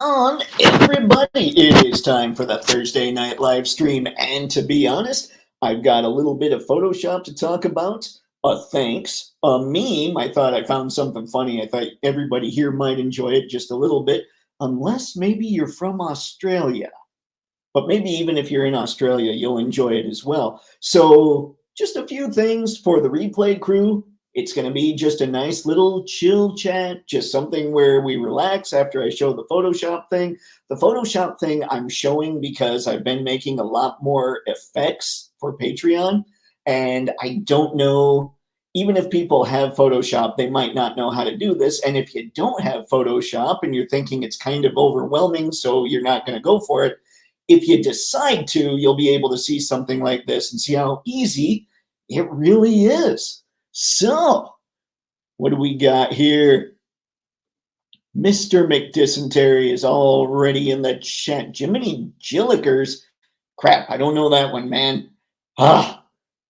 on, everybody? It is time for the Thursday night live stream, and to be honest, I've got a little bit of Photoshop to talk about. Thanks. A meme. I thought I found something funny. I thought everybody here might enjoy it just a little bit, unless maybe you're from Australia. But maybe even if you're in Australia, you'll enjoy it as well. So, just a few things for the replay crew. It's going to be just a nice little chill chat, just something where we relax after I show the Photoshop thing. The Photoshop thing I'm showing because I've been making a lot more effects for Patreon, and I don't know, even if people have Photoshop, they might not know how to do this. And if you don't have Photoshop and you're thinking it's kind of overwhelming, so you're not going to go for it, if you decide to, you'll be able to see something like this and see how easy it really is. So, what do we got here? Mr. McDysentery is already in the chat. Jiminy Jillikers. Crap, I don't know that one, man.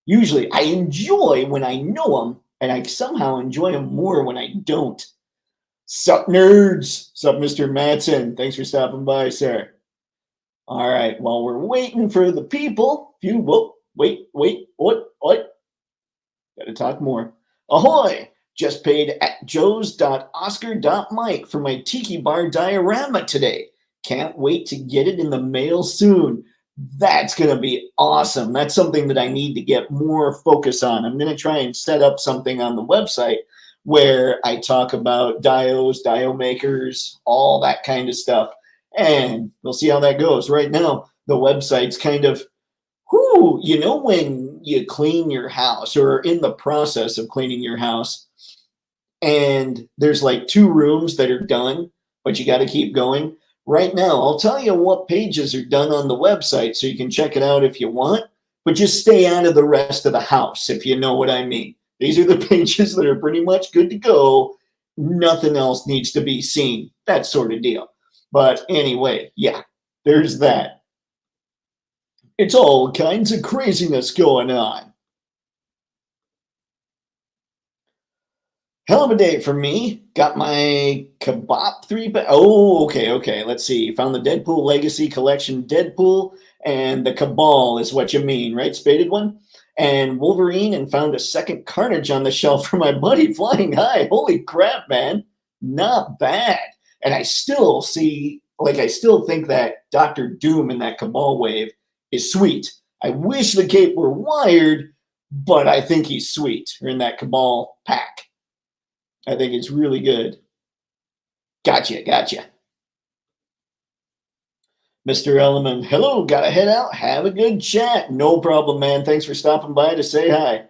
Usually I enjoy when I know them, and I somehow enjoy them more when I don't. Sup, nerds? Sup, Mr. Matson? Thanks for stopping by, sir. All right, while we're waiting for the people, wait, what? Gotta talk more. Ahoy! Just paid at joes.oscar.mike for my tiki bar diorama today. Can't wait to get it in the mail soon. That's gonna be awesome. That's something that I need to get more focus on. I'm gonna try and set up something on the website where I talk about dios, dio makers, all that kind of stuff. And we'll see how that goes. Right now, the website's kind of, you know, when you clean your house or are in the process of cleaning your house, and there's like 2 rooms that are done, but you got to keep going. Right now, I'll tell you what pages are done on the website so you can check it out if you want, but just stay out of the rest of the house, if you know what I mean. These are the pages that are pretty much good to go. Nothing else needs to be seen, that sort of deal. But anyway, yeah, there's that. It's all kinds of craziness going on. Hell of a day for me. Got my Kebab 3. Oh, okay. Let's see. Found the Deadpool Legacy Collection Deadpool, and the Cabal is what you mean, right? Spaded one. And Wolverine, and found a second Carnage on the shelf for my buddy Flying High. Holy crap, man. Not bad. And I still think that Dr. Doom in that Cabal wave is sweet. I wish the cape were wired, but I think he's sweet, or in that Cabal pack. I think it's really good. Gotcha. Mr. Element, hello, gotta head out. Have a good chat. No problem, man. Thanks for stopping by to say hi.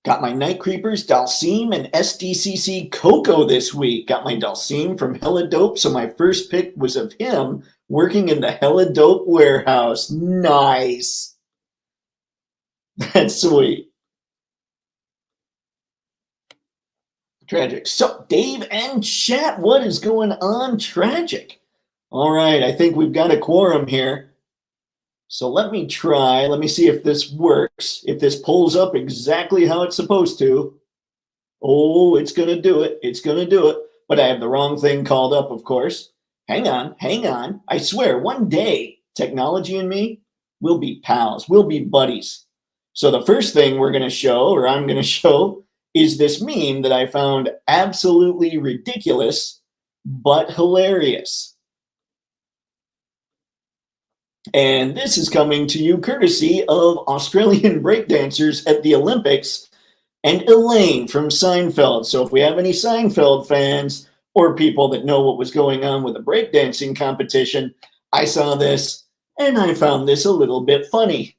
Got my Night Creepers, Dalsim, and SDCC Coco this week. Got my Dalsim from Hella Dope, so my first pick was of him working in the Hella Dope warehouse. Nice. That's sweet. Tragic. So, Dave and chat, what is going on, Tragic? All right, I think we've got a quorum here. So let me try. Let me see if this works. If this pulls up exactly how it's supposed to. Oh, it's going to do it. But I have the wrong thing called up, of course. Hang on. I swear, one day, technology and me, we'll be pals. We'll be buddies. So the first thing we're going to show, or I'm going to show, is this meme that I found absolutely ridiculous, but hilarious. And this is coming to you courtesy of Australian breakdancers at the Olympics and Elaine from Seinfeld. So if we have any Seinfeld fans or people that know what was going on with the breakdancing competition, I saw this and I found this a little bit funny.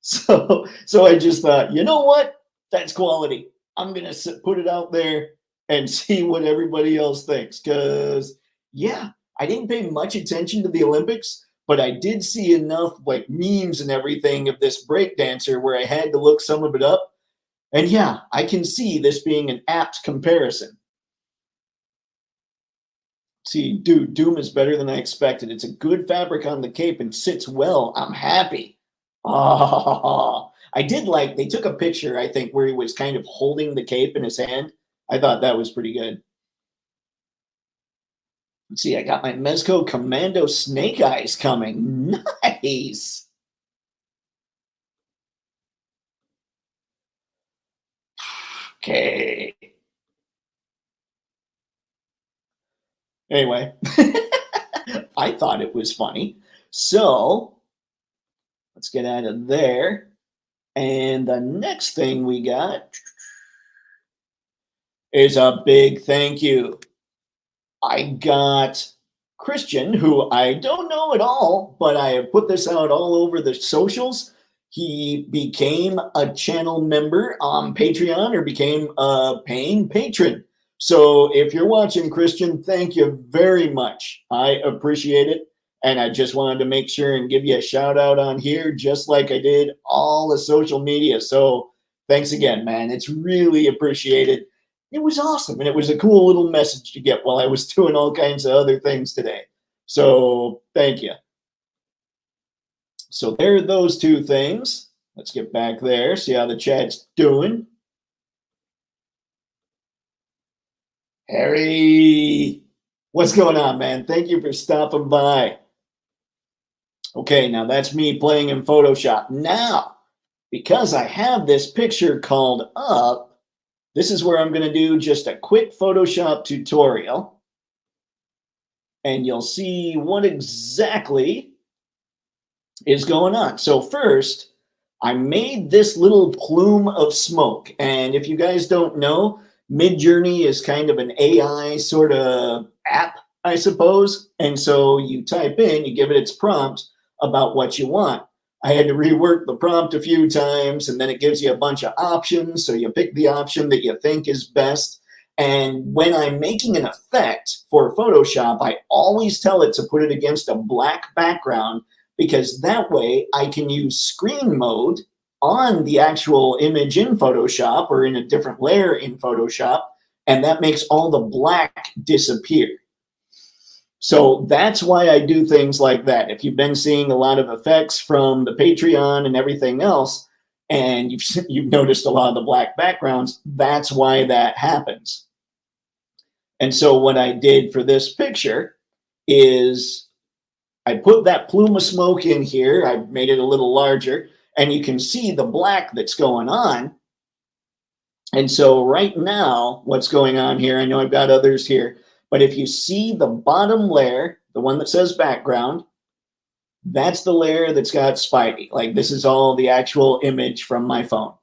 So I just thought, you know what? That's quality. I'm going to put it out there and see what everybody else thinks. Because, yeah, I didn't pay much attention to the Olympics, but I did see enough like memes and everything of this breakdancer where I had to look some of it up. And yeah, I can see this being an apt comparison. See, dude, Doom is better than I expected. It's a good fabric on the cape and sits well. I'm happy. I did like, they took a picture, I think, where he was kind of holding the cape in his hand. I thought that was pretty good. Let's see, I got my Mezco Commando Snake Eyes coming. Nice. Okay. Anyway, I thought it was funny. So let's get out of there. And the next thing we got is a big thank you. I got Christian, who I don't know at all, but I have put this out all over the socials. He became a channel member on Patreon or became a paying patron. So if you're watching, Christian, thank you very much. I appreciate it. And I just wanted to make sure and give you a shout out on here, just like I did all the social media. So thanks again, man. It's really appreciated. It was awesome. And it was a cool little message to get while I was doing all kinds of other things today. So thank you. So there are those two things. Let's get back there, see how the chat's doing. Harry, what's going on, man? Thank you for stopping by. Okay, now that's me playing in Photoshop. Now, because I have this picture called up, this is where I'm going to do just a quick Photoshop tutorial. And you'll see what exactly is going on. So first, I made this little plume of smoke. And if you guys don't know, Midjourney is kind of an AI sort of app, I suppose. And so you type in, you give it its prompt about what you want. I had to rework the prompt a few times, and then it gives you a bunch of options. So you pick the option that you think is best. And when I'm making an effect for Photoshop, I always tell it to put it against a black background, because that way I can use screen mode on the actual image in Photoshop or in a different layer in Photoshop, and that makes all the black disappear. So that's why I do things like that. If you've been seeing a lot of effects from the Patreon and everything else, and you've noticed a lot of the black backgrounds, that's why that happens. And so what I did for this picture is I put that plume of smoke in here. I made it a little larger, and you can see the black that's going on. And so right now, what's going on here, I know I've got others here, but if you see the bottom layer, the one that says background, that's the layer that's got Spidey. Like, this is all the actual image from my phone.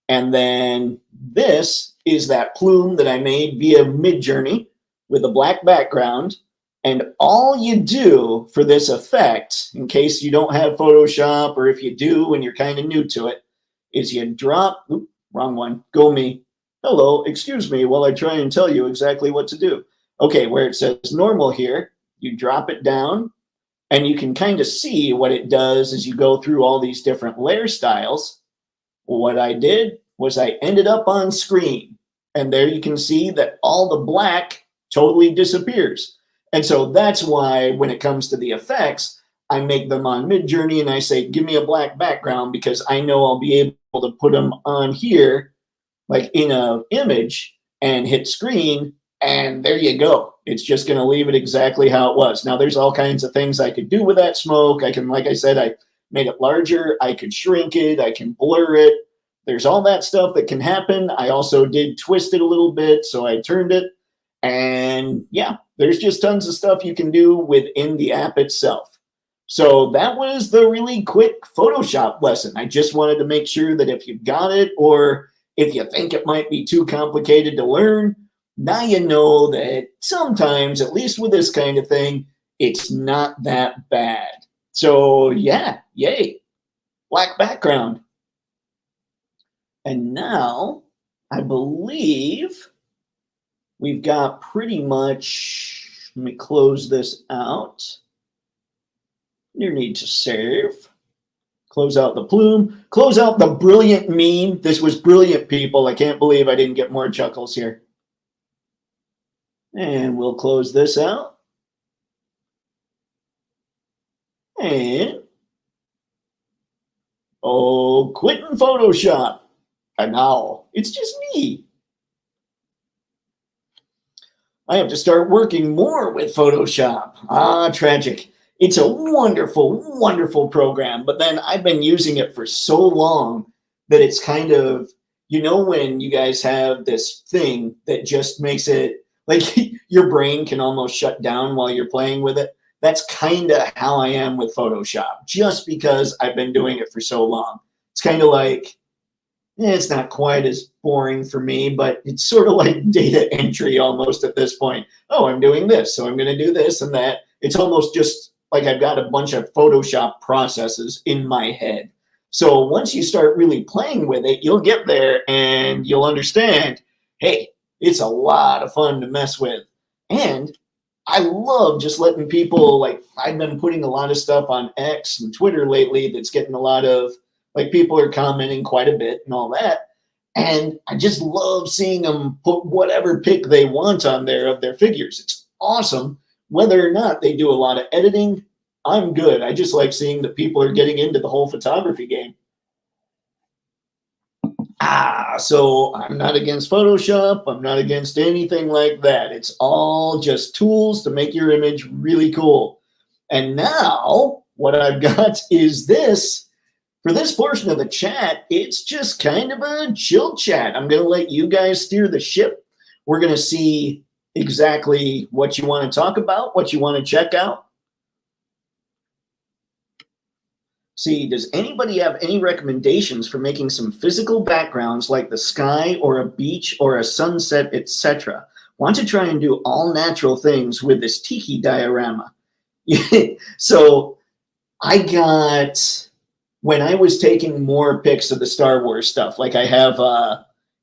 And then this is that plume that I made via Midjourney with a black background. And all you do for this effect, in case you don't have Photoshop, or if you do and you're kind of new to it, is you drop, oops, wrong one, go me. Hello, excuse me while I try and tell you exactly what to do. Okay, where it says normal here, you drop it down, and you can kind of see what it does as you go through all these different layer styles. What I did was I ended up on screen, and there you can see that all the black totally disappears. And so that's why when it comes to the effects, I make them on Midjourney and I say, give me a black background, because I know I'll be able to put them on here, like in an image, and hit screen, and there you go. It's just going to leave it exactly how it was. Now, there's all kinds of things I could do with that smoke. I can, like I said, I made it larger. I could shrink it. I can blur it. There's all that stuff that can happen. I also did twist it a little bit, so I turned it. And yeah, there's just tons of stuff you can do within the app itself. So that was the really quick Photoshop lesson. I just wanted to make sure that if you've got it, or if you think it might be too complicated to learn, now you know that sometimes, at least with this kind of thing, it's not that bad. So yeah, yay, black background. And now I believe we've got pretty much, let me close this out. You need to save. Close out the plume. Close out the brilliant meme. This was brilliant, people. I can't believe I didn't get more chuckles here. And we'll close this out. And, oh, quitting Photoshop. And now it's just me. I have to start working more with Photoshop. Ah, tragic. It's a wonderful, wonderful program, but then I've been using it for so long that it's kind of, when you guys have this thing that just makes it like your brain can almost shut down while you're playing with it. That's kind of how I am with Photoshop, just because I've been doing it for so long. It's kind of like, it's not quite as boring for me, but it's sort of like data entry almost at this point. Oh, I'm doing this, so I'm going to do this and that. It's almost just like I've got a bunch of Photoshop processes in my head. So once you start really playing with it, you'll get there and you'll understand, hey, it's a lot of fun to mess with. And I love just letting people, like, I've been putting a lot of stuff on X and Twitter lately that's getting a lot of, like, people are commenting quite a bit and all that. And I just love seeing them put whatever pic they want on there of their figures. It's awesome. Whether or not they do a lot of editing, I'm good. I just like seeing that people are getting into the whole photography game. So I'm not against Photoshop. I'm not against anything like that. It's all just tools to make your image really cool. And now what I've got is this. For this portion of the chat, it's just kind of a chill chat. I'm going to let you guys steer the ship. We're going to see exactly what you want to talk about, what you want to check out. See, does anybody have any recommendations for making some physical backgrounds like the sky or a beach or a sunset, etc.? Want to try and do all natural things with this tiki diorama. So I got, when I was taking more pics of the Star Wars stuff, like I have,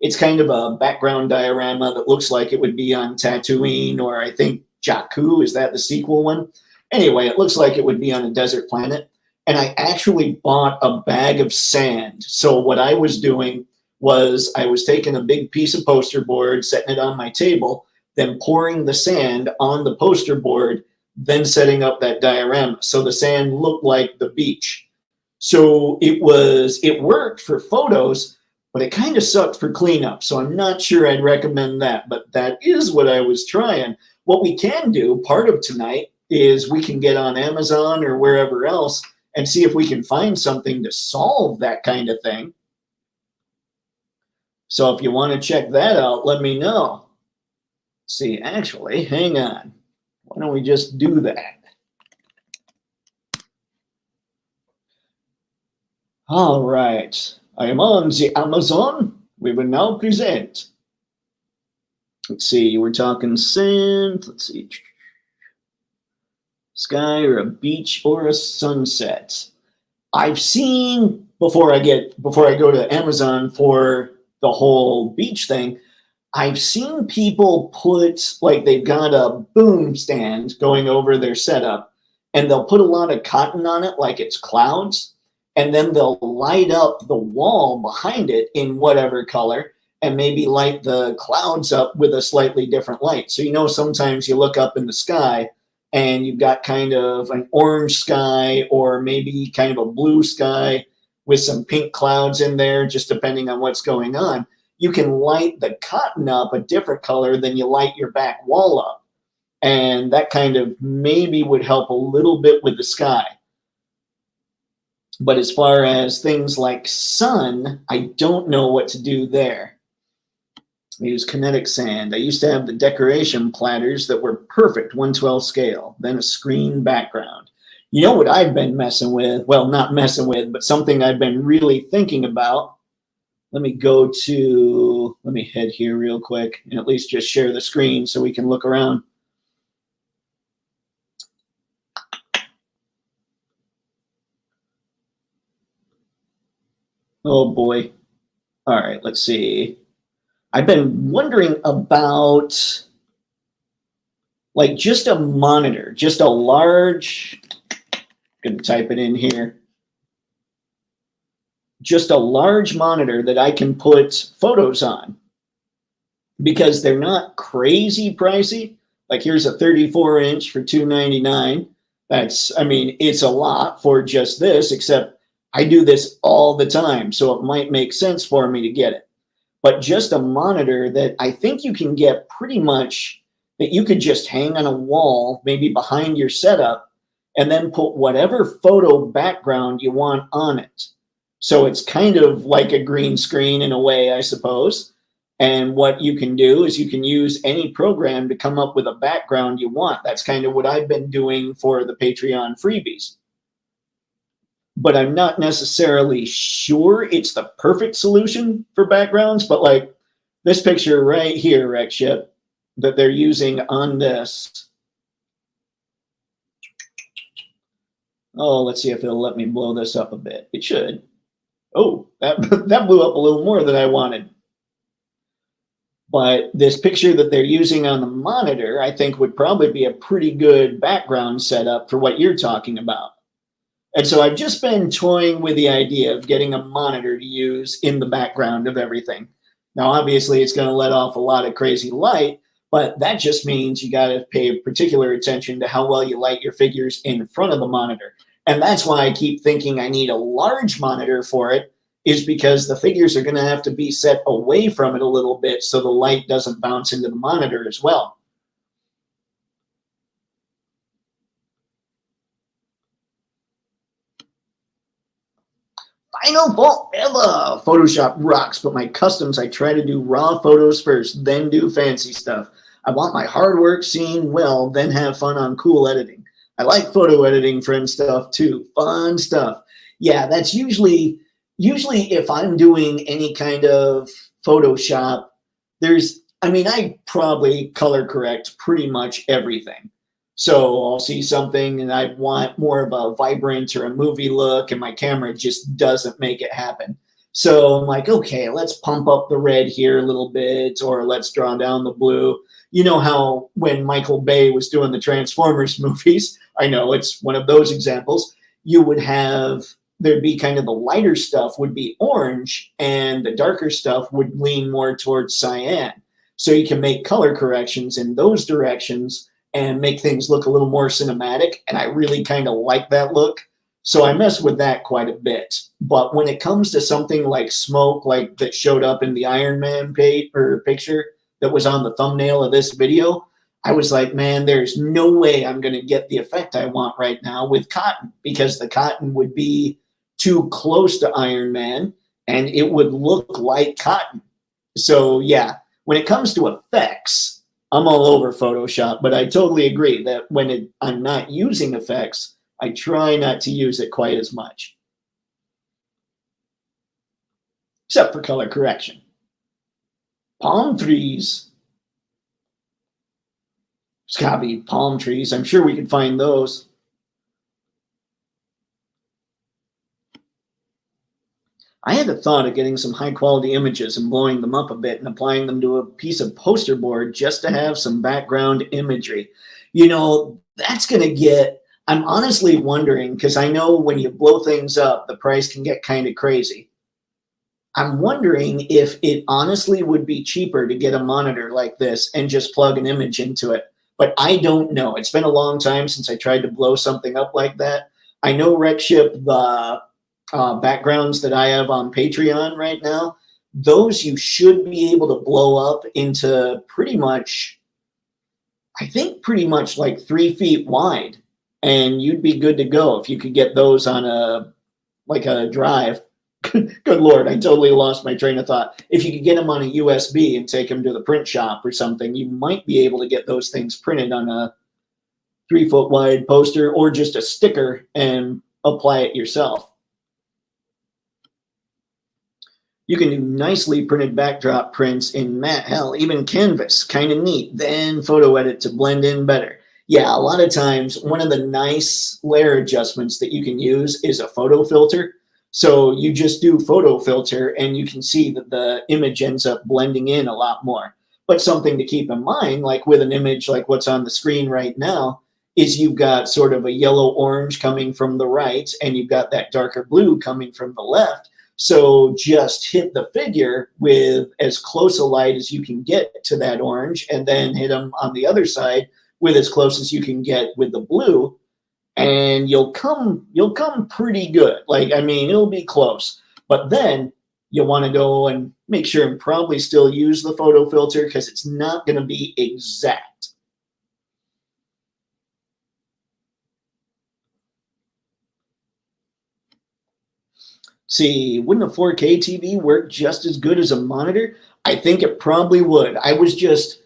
it's kind of a background diorama that looks like it would be on Tatooine, or I think Jakku, is that the sequel one? Anyway, it looks like it would be on a desert planet. And I actually bought a bag of sand. So what I was doing was I was taking a big piece of poster board, setting it on my table, then pouring the sand on the poster board, then setting up that diorama. So the sand looked like the beach. So it worked for photos, but it kind of sucked for cleanup. So I'm not sure I'd recommend that, but that is what I was trying. What we can do, part of tonight, is we can get on Amazon or wherever else and see if we can find something to solve that kind of thing. So if you want to check that out, let me know. See, actually, hang on. Why don't we just do that? All right. I am on the Amazon. We will now present. Let's see, we're talking sand. Let's see. Sky or a beach or a sunset. I've seen, before I go to Amazon for the whole beach thing, I've seen people put, like, they've got a boom stand going over their setup, and they'll put a lot of cotton on it like it's clouds, and then they'll light up the wall behind it in whatever color, and maybe light the clouds up with a slightly different light. So, sometimes you look up in the sky, and you've got kind of an orange sky or maybe kind of a blue sky with some pink clouds in there, just depending on what's going on. You can light the cotton up a different color than you light your back wall up. And that kind of maybe would help a little bit with the sky. But as far as things like sun, I don't know what to do there. I use kinetic sand. I used to have the decoration platters that were perfect 1/12 scale, then a screen background. You know what I've been messing with? Well, not messing with, but something I've been really thinking about. Let me head here real quick and at least just share the screen so we can look around. Oh boy. All right, let's see. I've been wondering about, like, just a monitor, just a large, I'm going to type it in here, just a large monitor that I can put photos on, because they're not crazy pricey. Like, here's a 34-inch for $299. It's a lot for just this, except I do this all the time, so it might make sense for me to get it. But just a monitor that I think you can get pretty much that you could just hang on a wall, maybe behind your setup, and then put whatever photo background you want on it. So it's kind of like a green screen in a way, I suppose. And what you can do is you can use any program to come up with a background you want. That's kind of what I've been doing for the Patreon freebies. But I'm not necessarily sure it's the perfect solution for backgrounds. But like this picture right here, Rexship, that they're using on this. Oh, let's see if it'll let me blow this up a bit. It should. Oh, that blew up a little more than I wanted. But this picture that they're using on the monitor, I think would probably be a pretty good background setup for what you're talking about. And so I've just been toying with the idea of getting a monitor to use in the background of everything. Now, obviously, it's going to let off a lot of crazy light, but that just means you got to pay particular attention to how well you light your figures in front of the monitor. And that's why I keep thinking I need a large monitor for it, is because the figures are going to have to be set away from it a little bit so the light doesn't bounce into the monitor as well. Final fault ever. Photoshop rocks, but my customs, I try to do raw photos first, then do fancy stuff. I want my hard work seen well, then have fun on cool editing. I like photo editing friend stuff too. Fun stuff. Yeah, that's usually if I'm doing any kind of Photoshop, I probably color correct pretty much everything. So I'll see something and I want more of a vibrant or a movie look, and my camera just doesn't make it happen. So I'm like, okay, let's pump up the red here a little bit, or let's draw down the blue. You know how when Michael Bay was doing the Transformers movies, I know it's one of those examples, there'd be kind of the lighter stuff would be orange and the darker stuff would lean more towards cyan. So you can make color corrections in those directions and make things look a little more cinematic. And I really kind of like that look. So I mess with that quite a bit. But when it comes to something like smoke, like that showed up in the Iron Man picture that was on the thumbnail of this video, I was like, man, there's no way I'm going to get the effect I want right now with cotton, because the cotton would be too close to Iron Man and it would look like cotton. So yeah, when it comes to effects, I'm all over Photoshop, but I totally agree that when I'm not using effects, I try not to use it quite as much. Except for color correction. Palm trees. There's gotta be palm trees. I'm sure we could find those. I had a thought of getting some high quality images and blowing them up a bit and applying them to a piece of poster board just to have some background imagery. That's going to I'm honestly wondering, because I know when you blow things up, the price can get kind of crazy. I'm wondering if it honestly would be cheaper to get a monitor like this and just plug an image into it. But I don't know. It's been a long time since I tried to blow something up like that. I know Rexship, the backgrounds that I have on Patreon right now, those you should be able to blow up into pretty much like 3 feet wide, and you'd be good to go if you could get those on a drive. Good Lord, I totally lost my train of thought. If you could get them on a USB and take them to the print shop or something, you might be able to get those things printed on a 3 foot wide poster or just a sticker and apply it yourself. You can do nicely printed backdrop prints in matte, hell, even canvas, kind of neat. Then photo edit to blend in better. Yeah, a lot of times, one of the nice layer adjustments that you can use is a photo filter. So you just do photo filter and you can see that the image ends up blending in a lot more. But something to keep in mind, like with an image like what's on the screen right now, is you've got sort of a yellow-orange coming from the right and you've got that darker blue coming from the left. So just hit the figure with as close a light as you can get to that orange, and then hit them on the other side with as close as you can get with the blue, and you'll come pretty good. It'll be close. But then you want to go and make sure and probably still use the photo filter, because it's not going to be exact. See, wouldn't a 4K TV work just as good as a monitor? I think it probably would. I was just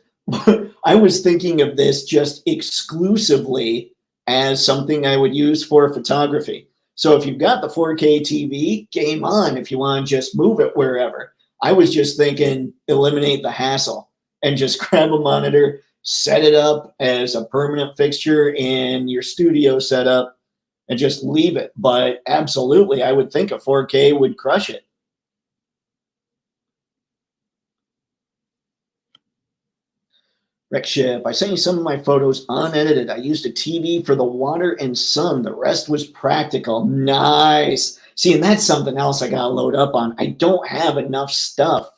I was thinking of this just exclusively as something I would use for photography. So if you've got the 4K TV, game on if you want to just move it wherever. I was just thinking eliminate the hassle and just grab a monitor, set it up as a permanent fixture in your studio setup and just leave it. But absolutely, I would think a 4K would crush it. Wreck Ship, I sent you some of my photos unedited. I used a TV for the water and sun. The rest was practical. Nice. See, and that's something else I got to load up on. I don't have enough stuff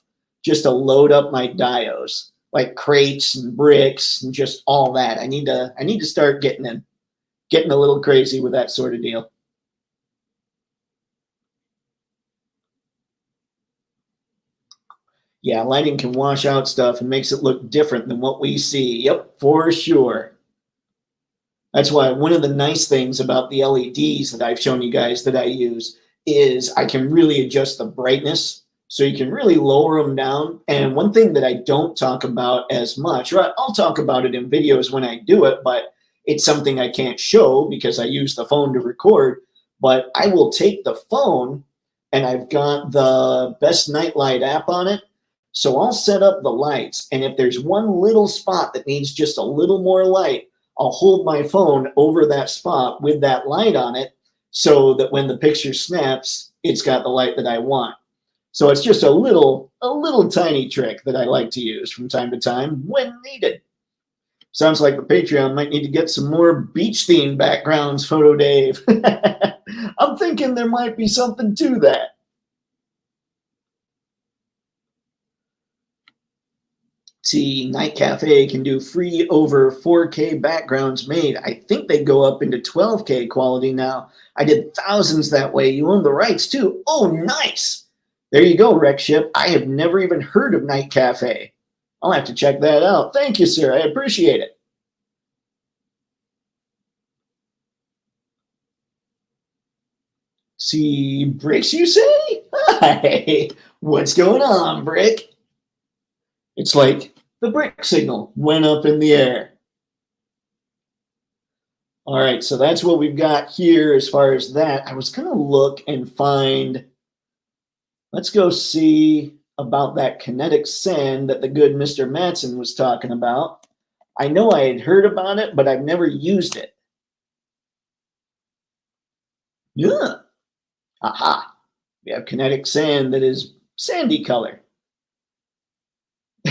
just to load up my diodes, like crates and bricks and just all that. I need to start getting a little crazy with that sort of deal. Yeah, lighting can wash out stuff and makes it look different than what we see. Yep, for sure. That's why one of the nice things about the LEDs that I've shown you guys that I use is I can really adjust the brightness. So you can really lower them down. And one thing that I don't talk about as much, or I'll talk about it in videos when I do it, but it's something I can't show because I use the phone to record. But I will take the phone and I've got the Best Nightlight app on it. So I'll set up the lights. And if there's one little spot that needs just a little more light, I'll hold my phone over that spot with that light on it so that when the picture snaps, it's got the light that I want. So it's just a little tiny trick that I like to use from time to time when needed. Sounds like the Patreon might need to get some more beach themed backgrounds, Photo Dave. I'm thinking there might be something to that. See, Night Cafe can do free over 4K backgrounds made. I think they go up into 12K quality now. I did thousands that way. You own the rights too. Oh, nice. There you go, Wreck Ship. I have never even heard of Night Cafe. I'll have to check that out. Thank you, sir. I appreciate it. See, Bricks, you say? Hi. What's going on, Brick? It's like the brick signal went up in the air. All right, so that's what we've got here as far as that. I was going to look and find, let's go see about that kinetic sand that the good Mr. Matson was talking about. I know I had heard about it, but I've never used it. Yeah. Aha. We have kinetic sand that is sandy color.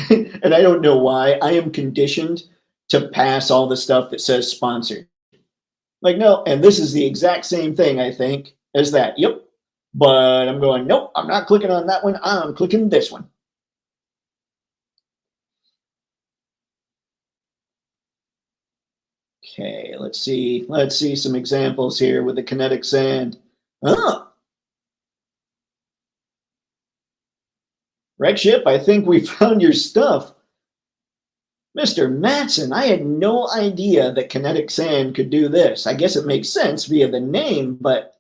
And I don't know why. I am conditioned to pass all the stuff that says sponsored. Like, no, and this is the exact same thing, I think, as that. Yep. But I'm going, nope, I'm not clicking on that one. I'm clicking this one. Okay, let's see. Let's see some examples here with the kinetic sand. Oh, Red Ship, I think we found your stuff. Mr. Matson, I had no idea that kinetic sand could do this. I guess it makes sense via the name, but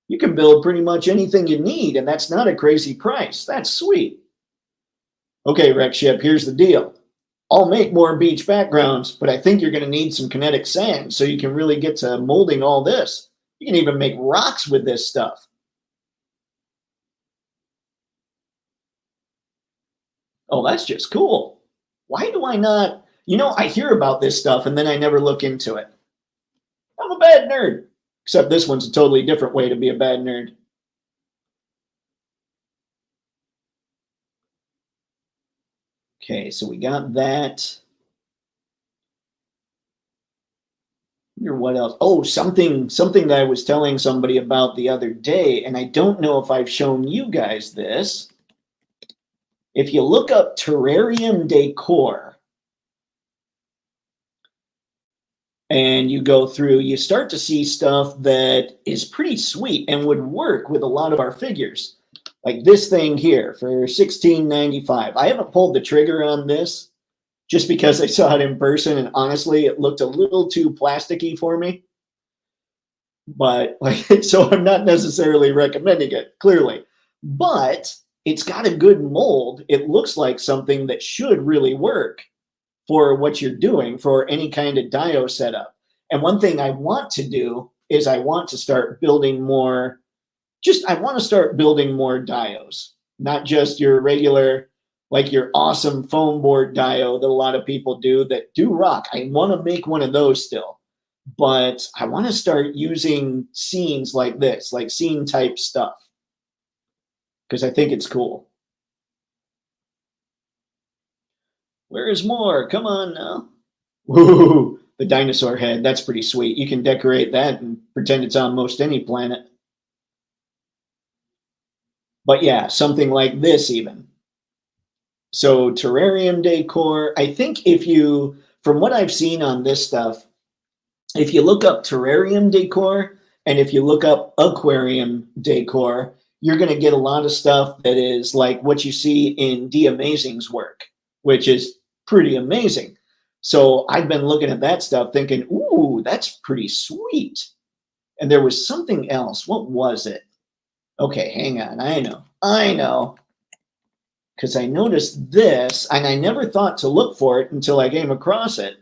you can build pretty much anything you need, and that's not a crazy price. That's sweet. Okay, Wreck Ship, here's the deal. I'll make more beach backgrounds, but I think you're going to need some kinetic sand so you can really get to molding all this. You can even make rocks with this stuff. Oh, that's just cool. Why do I not? I hear about this stuff and then I never look into it. I'm a bad nerd. Except this one's a totally different way to be a bad nerd. Okay, so we got that. What else? Oh, something that I was telling somebody about the other day, and I don't know if I've shown you guys this. If you look up terrarium decor and you go through, you start to see stuff that is pretty sweet and would work with a lot of our figures. Like this thing here for $16.95. I haven't pulled the trigger on this just because I saw it in person, and honestly, it looked a little too plasticky for me. But like, so I'm not necessarily recommending it, clearly. But it's got a good mold. It looks like something that should really work for what you're doing for any kind of dio setup. And one thing I want to do is I want to start building more, I want to start building more dios, not just your regular, like your awesome foam board dio that a lot of people do that do rock. I want to make one of those still, but I want to start using scenes like this, like scene type stuff, because I think it's cool. Where is more? Come on now. Woo, the dinosaur head. That's pretty sweet. You can decorate that and pretend it's on most any planet. But yeah, something like this even. So terrarium decor, I think if you, from what I've seen on this stuff, if you look up terrarium decor and if you look up aquarium decor, you're going to get a lot of stuff that is like what you see in D Amazing's work, which is pretty amazing. So I've been looking at that stuff thinking, ooh, that's pretty sweet. And there was something else. What was it? Okay, hang on. I know. Because I noticed this, and I never thought to look for it until I came across it.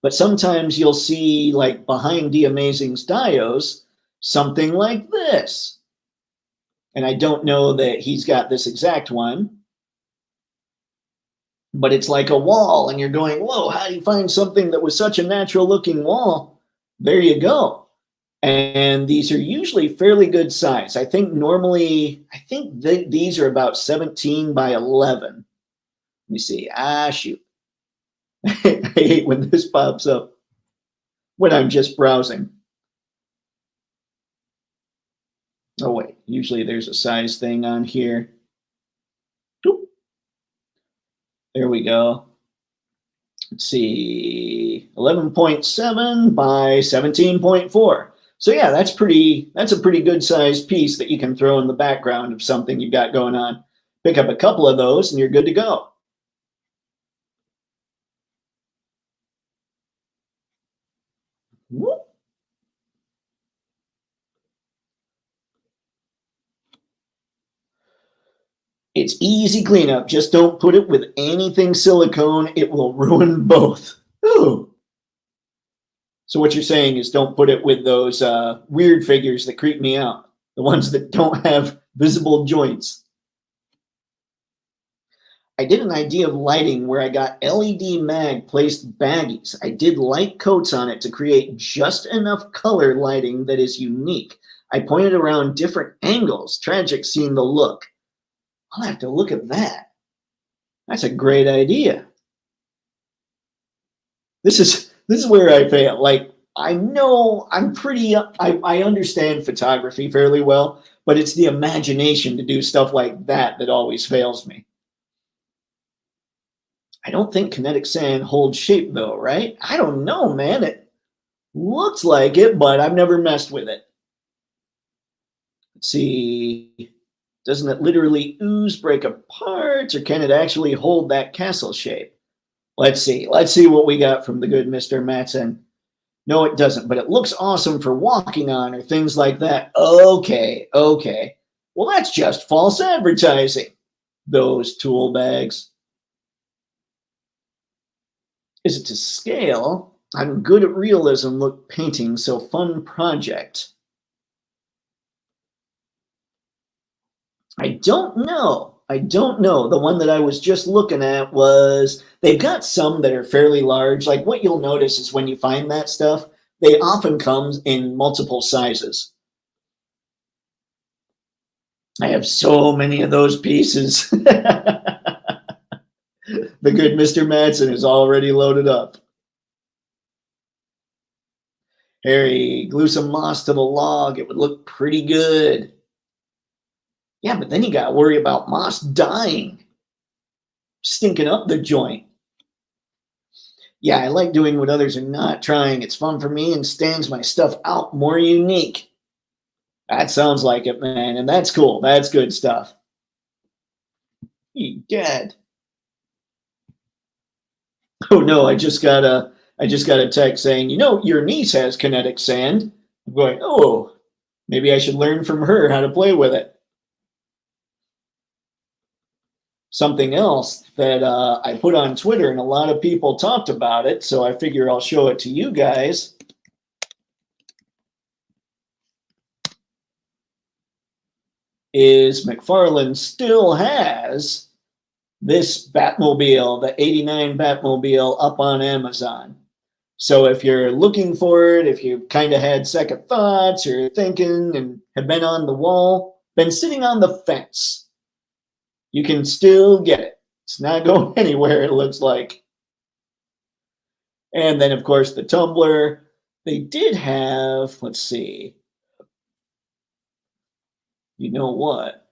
But sometimes you'll see, like behind D Amazing's dios, something like this. And I don't know that he's got this exact one, but it's like a wall, and you're going, whoa, how do you find something that was such a natural looking wall? There you go. And these are usually fairly good size. I think normally, these are about 17 by 11. Let me see. Shoot. I hate when this pops up when I'm just browsing. Oh, wait. Usually there's a size thing on here. Oop. There we go. Let's see. 11.7 by 17.4. So yeah, that's a pretty good sized piece that you can throw in the background of something you've got going on. Pick up a couple of those and you're good to go. Whoop. It's easy cleanup. Just don't put it with anything silicone. It will ruin both. Ooh. So what you're saying is don't put it with those weird figures that creep me out. The ones that don't have visible joints. I did an idea of lighting where I got LED mag placed baggies. I did light coats on it to create just enough color lighting that is unique. I pointed around different angles. Tragic seeing the look. I'll have to look at that. That's a great idea. This is where I fail. Like, I know I understand photography fairly well, but it's the imagination to do stuff like that that always fails me. I don't think kinetic sand holds shape though, right? I don't know, man. It looks like it, but I've never messed with it. Let's see. Doesn't it literally ooze, break apart, or can it actually hold that castle shape? Let's see. Let's see what we got from the good Mr. Matson. No, it doesn't, but it looks awesome for walking on or things like that. Okay. Well, that's just false advertising. Those tool bags. Is it to scale? I'm good at realism look painting, so fun project. I don't know. The one that I was just looking at was, they've got some that are fairly large. Like what you'll notice is when you find that stuff, they often come in multiple sizes. I have so many of those pieces. The good Mr. Madsen is already loaded up. Harry, glue some moss to the log. It would look pretty good. Yeah, but then you got to worry about moss dying, stinking up the joint. Yeah, I like doing what others are not trying. It's fun for me and stands my stuff out more unique. That sounds like it, man, and that's cool. That's good stuff. You dead. Oh no, I just got I just got a text saying, you know, your niece has kinetic sand. I'm going, oh, maybe I should learn from her how to play with it. Something else that I put on Twitter, and a lot of people talked about it, so I figure I'll show it to you guys. Is McFarlane still has this Batmobile, the '89 Batmobile, up on Amazon. So if you're looking for it, if you kind of had second thoughts or thinking and have been on the wall, been sitting on the fence, you can still get it. It's not going anywhere, it looks like. And then, of course, the tumbler. They did have, let's see, you know what?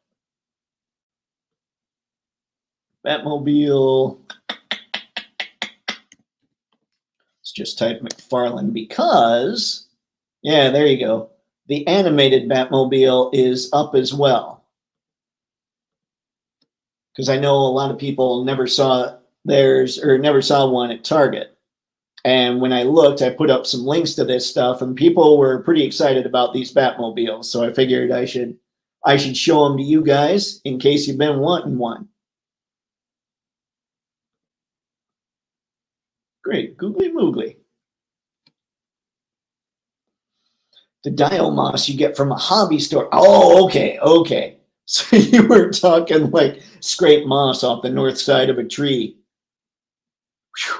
Batmobile. Let's just type McFarlane because, yeah, there you go. The animated Batmobile is up as well. Because I know a lot of people never saw theirs or never saw one at Target. And when I looked, I put up some links to this stuff, and people were pretty excited about these Batmobiles. So I figured I should show them to you guys in case you've been wanting one. Great, googly moogly. The dial moss you get from a hobby store. Oh, okay. So you were talking like scrape moss off the north side of a tree. Whew.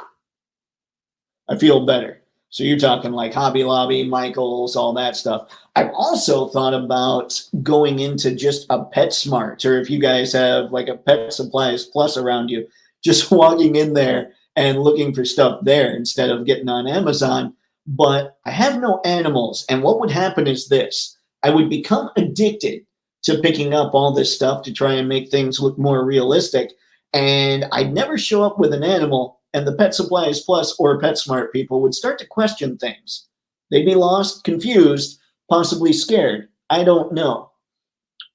I feel better. So you're talking like Hobby Lobby, Michaels, all that stuff. I've also thought about going into just a PetSmart, or if you guys have like a Pet Supplies Plus around you, just walking in there and looking for stuff there instead of getting on Amazon. But I have no animals. And what would happen is this: I would become addicted to picking up all this stuff to try and make things look more realistic. And I'd never show up with an animal, and the Pet Supplies Plus or PetSmart people would start to question things. They'd be lost, confused, possibly scared. I don't know.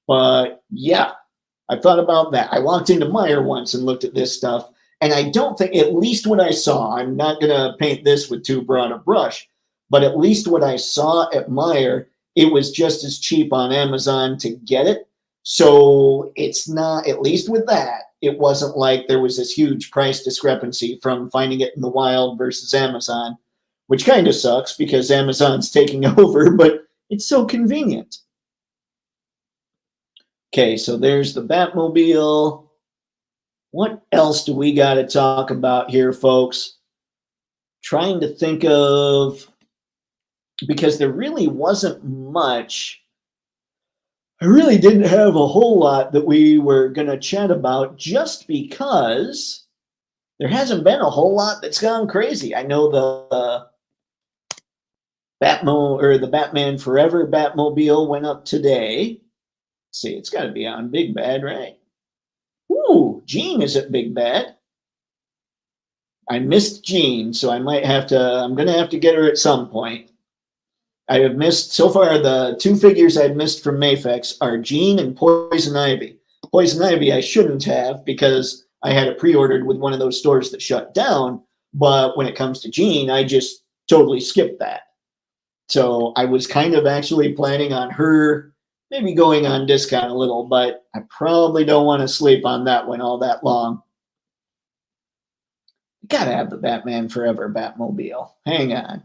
But yeah, I thought about that. I walked into Meijer once and looked at this stuff, and I don't think, at least what I saw, I'm not going to paint this with too broad a brush, but at least what I saw at Meijer, it was just as cheap on Amazon to get it. So it's not, at least with that, it wasn't like there was this huge price discrepancy from finding it in the wild versus Amazon, which kind of sucks because Amazon's taking over, but it's so convenient. Okay, so there's the Batmobile. What else do we got to talk about here, folks? Trying to think of, because there really wasn't much. I really didn't have a whole lot that we were going to chat about just because there hasn't been a whole lot that's gone crazy. I know the the Batman Forever Batmobile went up today. Let's see, it's got to be on Big Bad, right? Ooh, Jean is at Big Bad. I missed Jean, so I'm going to have to get her at some point. I have missed, so far, the two figures I've missed from Mafex are Jean and Poison Ivy. Poison Ivy I shouldn't have because I had it pre-ordered with one of those stores that shut down, but when it comes to Jean, I just totally skipped that. So I was kind of actually planning on her maybe going on discount a little, but I probably don't want to sleep on that one all that long. You gotta have the Batman Forever Batmobile. Hang on.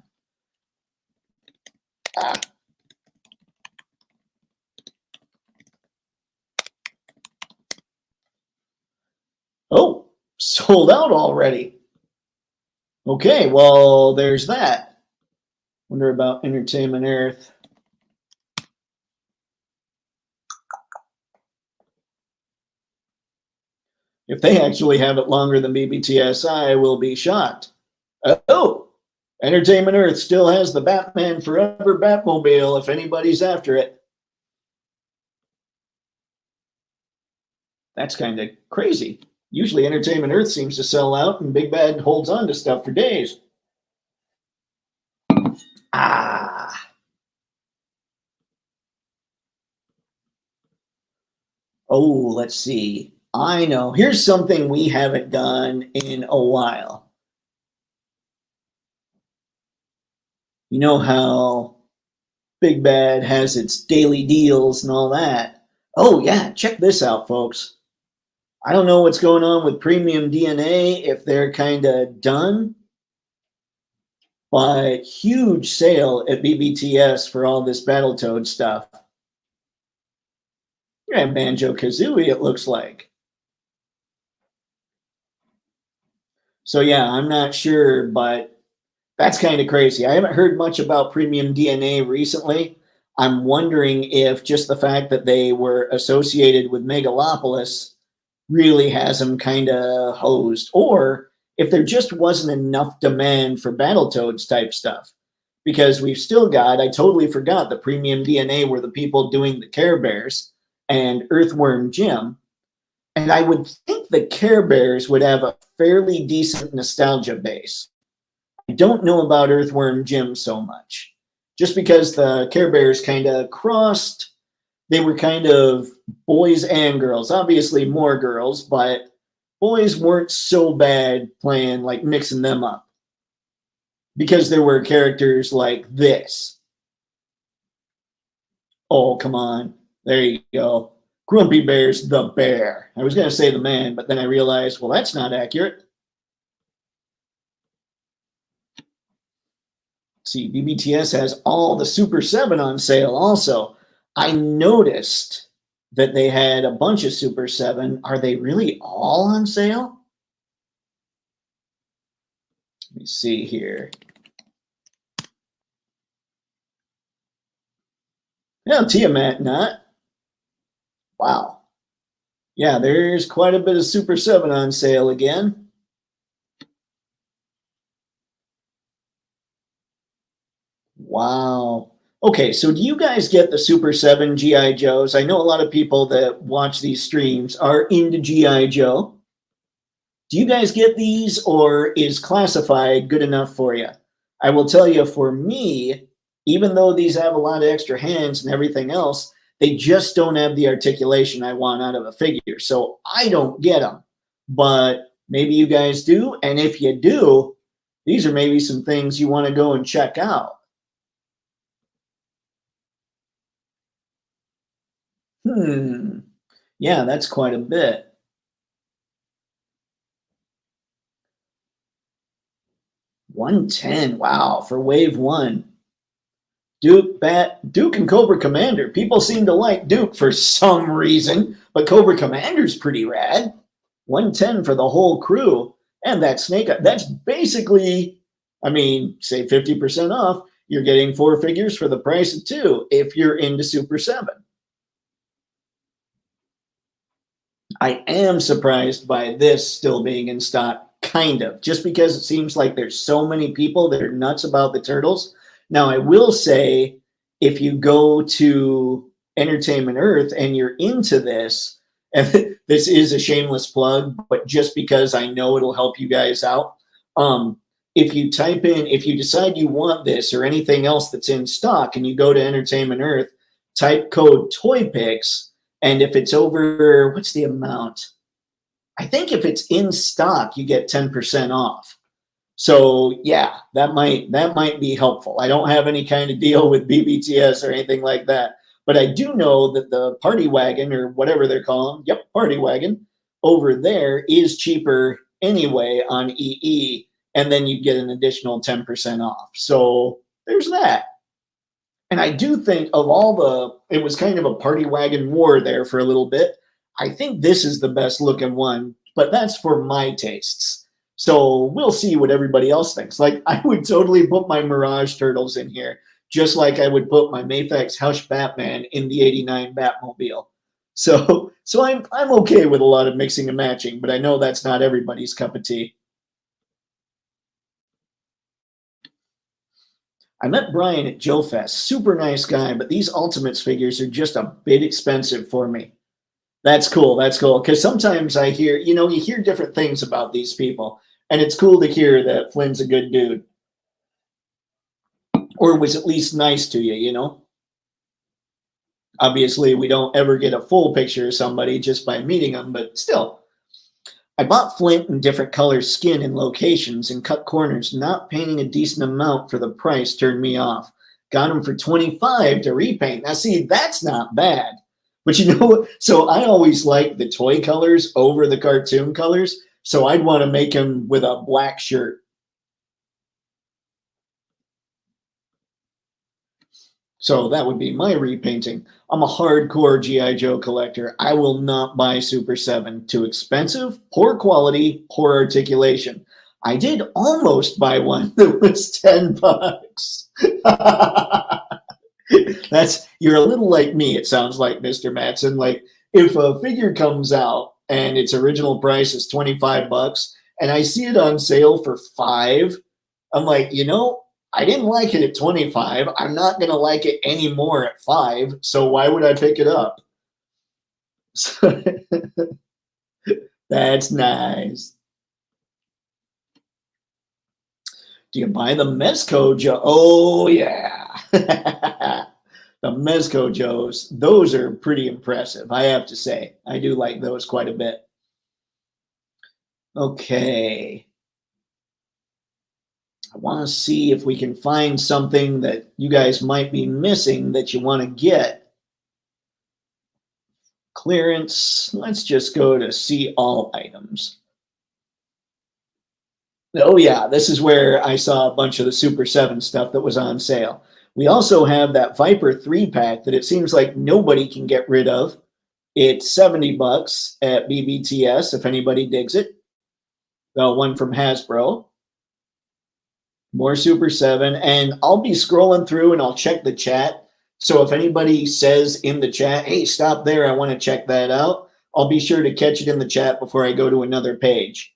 Oh, sold out already. Okay, well, there's that. Wonder about Entertainment Earth. If they actually have it longer than BBTSI, I will be shocked. Oh, Entertainment Earth still has the Batman Forever Batmobile if anybody's after it. That's kind of crazy. Usually Entertainment Earth seems to sell out and Big Bad holds on to stuff for days. Oh, let's see. I know. Here's something we haven't done in a while. You know how Big Bad has its daily deals and all that. Oh, yeah, check this out, folks. I don't know what's going on with Premium DNA, if they're kind of done, but huge sale at BBTS for all this Battletoad stuff. Yeah, Banjo-Kazooie, it looks like. So yeah, I'm not sure, but that's kind of crazy. I haven't heard much about Premium DNA recently. I'm wondering if just the fact that they were associated with Megalopolis really has them kind of hosed, or if there just wasn't enough demand for Battletoads type stuff. Because we've still got, I totally forgot that Premium DNA were the people doing the Care Bears and Earthworm Jim. And I would think the Care Bears would have a fairly decent nostalgia base. I don't know about Earthworm Jim so much, just because the Care Bears kind of crossed. They were kind of boys and girls, obviously more girls, but boys weren't so bad playing, like mixing them up, because there were characters like this. Oh, come on. There you go. Grumpy Bear's the bear. I was going to say the man, but then I realized, well, that's not accurate. See, BBTS has all the Super 7 on sale also. I noticed that they had a bunch of Super 7. Are they really all on sale? Let me see here. Yeah, Tiamat not. Wow. Yeah, there's quite a bit of Super 7 on sale again. Wow. Okay, so do you guys get the Super 7 G.I. Joes? I know a lot of people that watch these streams are into G.I. Joe. Do you guys get these, or is classified good enough for you? I will tell you, for me, even though these have a lot of extra hands and everything else, they just don't have the articulation I want out of a figure. So I don't get them. But maybe you guys do. And if you do, these are maybe some things you want to go and check out. Yeah, that's quite a bit. $110. Wow, for wave one. Duke and Cobra Commander. People seem to like Duke for some reason, but Cobra Commander's pretty rad. 110 for the whole crew. And that snake, that's basically, I mean, say 50% off. You're getting 4 figures for the price of 2 if you're into Super 7. I am surprised by this still being in stock, kind of, just because it seems like there's so many people that are nuts about the turtles. Now, I will say, if you go to Entertainment Earth and you're into this, and this is a shameless plug, but just because I know it'll help you guys out, if you type in, if you decide you want this or anything else that's in stock, and you go to Entertainment Earth, type code Toypixx, and if it's over, what's the amount? I think if it's in stock, you get 10% off. So yeah, that might be helpful. I don't have any kind of deal with BBTS or anything like that, but I do know that the party wagon, or whatever they're calling, yep, party wagon, over there is cheaper anyway on EE, and then you get an additional 10% off. So there's that. And I do think of all the, it was kind of a party wagon war there for a little bit. I think this is the best looking one, but that's for my tastes. So we'll see what everybody else thinks. Like, I would totally put my Mirage Turtles in here, just like I would put my Mafex Hush Batman in the '89 Batmobile. So I'm okay with a lot of mixing and matching, but I know that's not everybody's cup of tea. I met Brian at Joe Fest. Super nice guy, but these Ultimates figures are just a bit expensive for me. That's cool. That's cool. Because sometimes I hear, you hear different things about these people, and it's cool to hear that Flynn's a good dude, or was at least nice to you. Obviously, we don't ever get a full picture of somebody just by meeting them, but still. I bought Flint in different color skin and locations and cut corners. Not painting a decent amount for the price turned me off. Got them for 25 to repaint. Now, see, that's not bad. But you know, so I always like the toy colors over the cartoon colors. So I'd want to make him with a black shirt. So that would be my repainting. I'm a hardcore G.I. Joe collector. I will not buy Super 7. Too expensive, poor quality, poor articulation. I did almost buy one that was 10 bucks. You're a little like me, it sounds like, Mr. Matson. Like, if a figure comes out and its original price is 25 bucks and I see it on sale for 5, I'm like, I didn't like it at 25. I'm not going to like it anymore at 5. So why would I pick it up? That's nice. Do you buy the Mezco Joe? Oh, yeah. The Mezco Joes, those are pretty impressive, I have to say. I do like those quite a bit. Okay. I want to see if we can find something that you guys might be missing that you want to get. Clearance. Let's just go to see all items. Oh yeah, this is where I saw a bunch of the Super 7 stuff that was on sale. We also have that Viper 3-pack that it seems like nobody can get rid of. It's 70 bucks at BBTS if anybody digs it. The one from Hasbro. More Super 7. And I'll be scrolling through and I'll check the chat. So if anybody says in the chat, hey, stop there, I want to check that out, I'll be sure to catch it in the chat before I go to another page.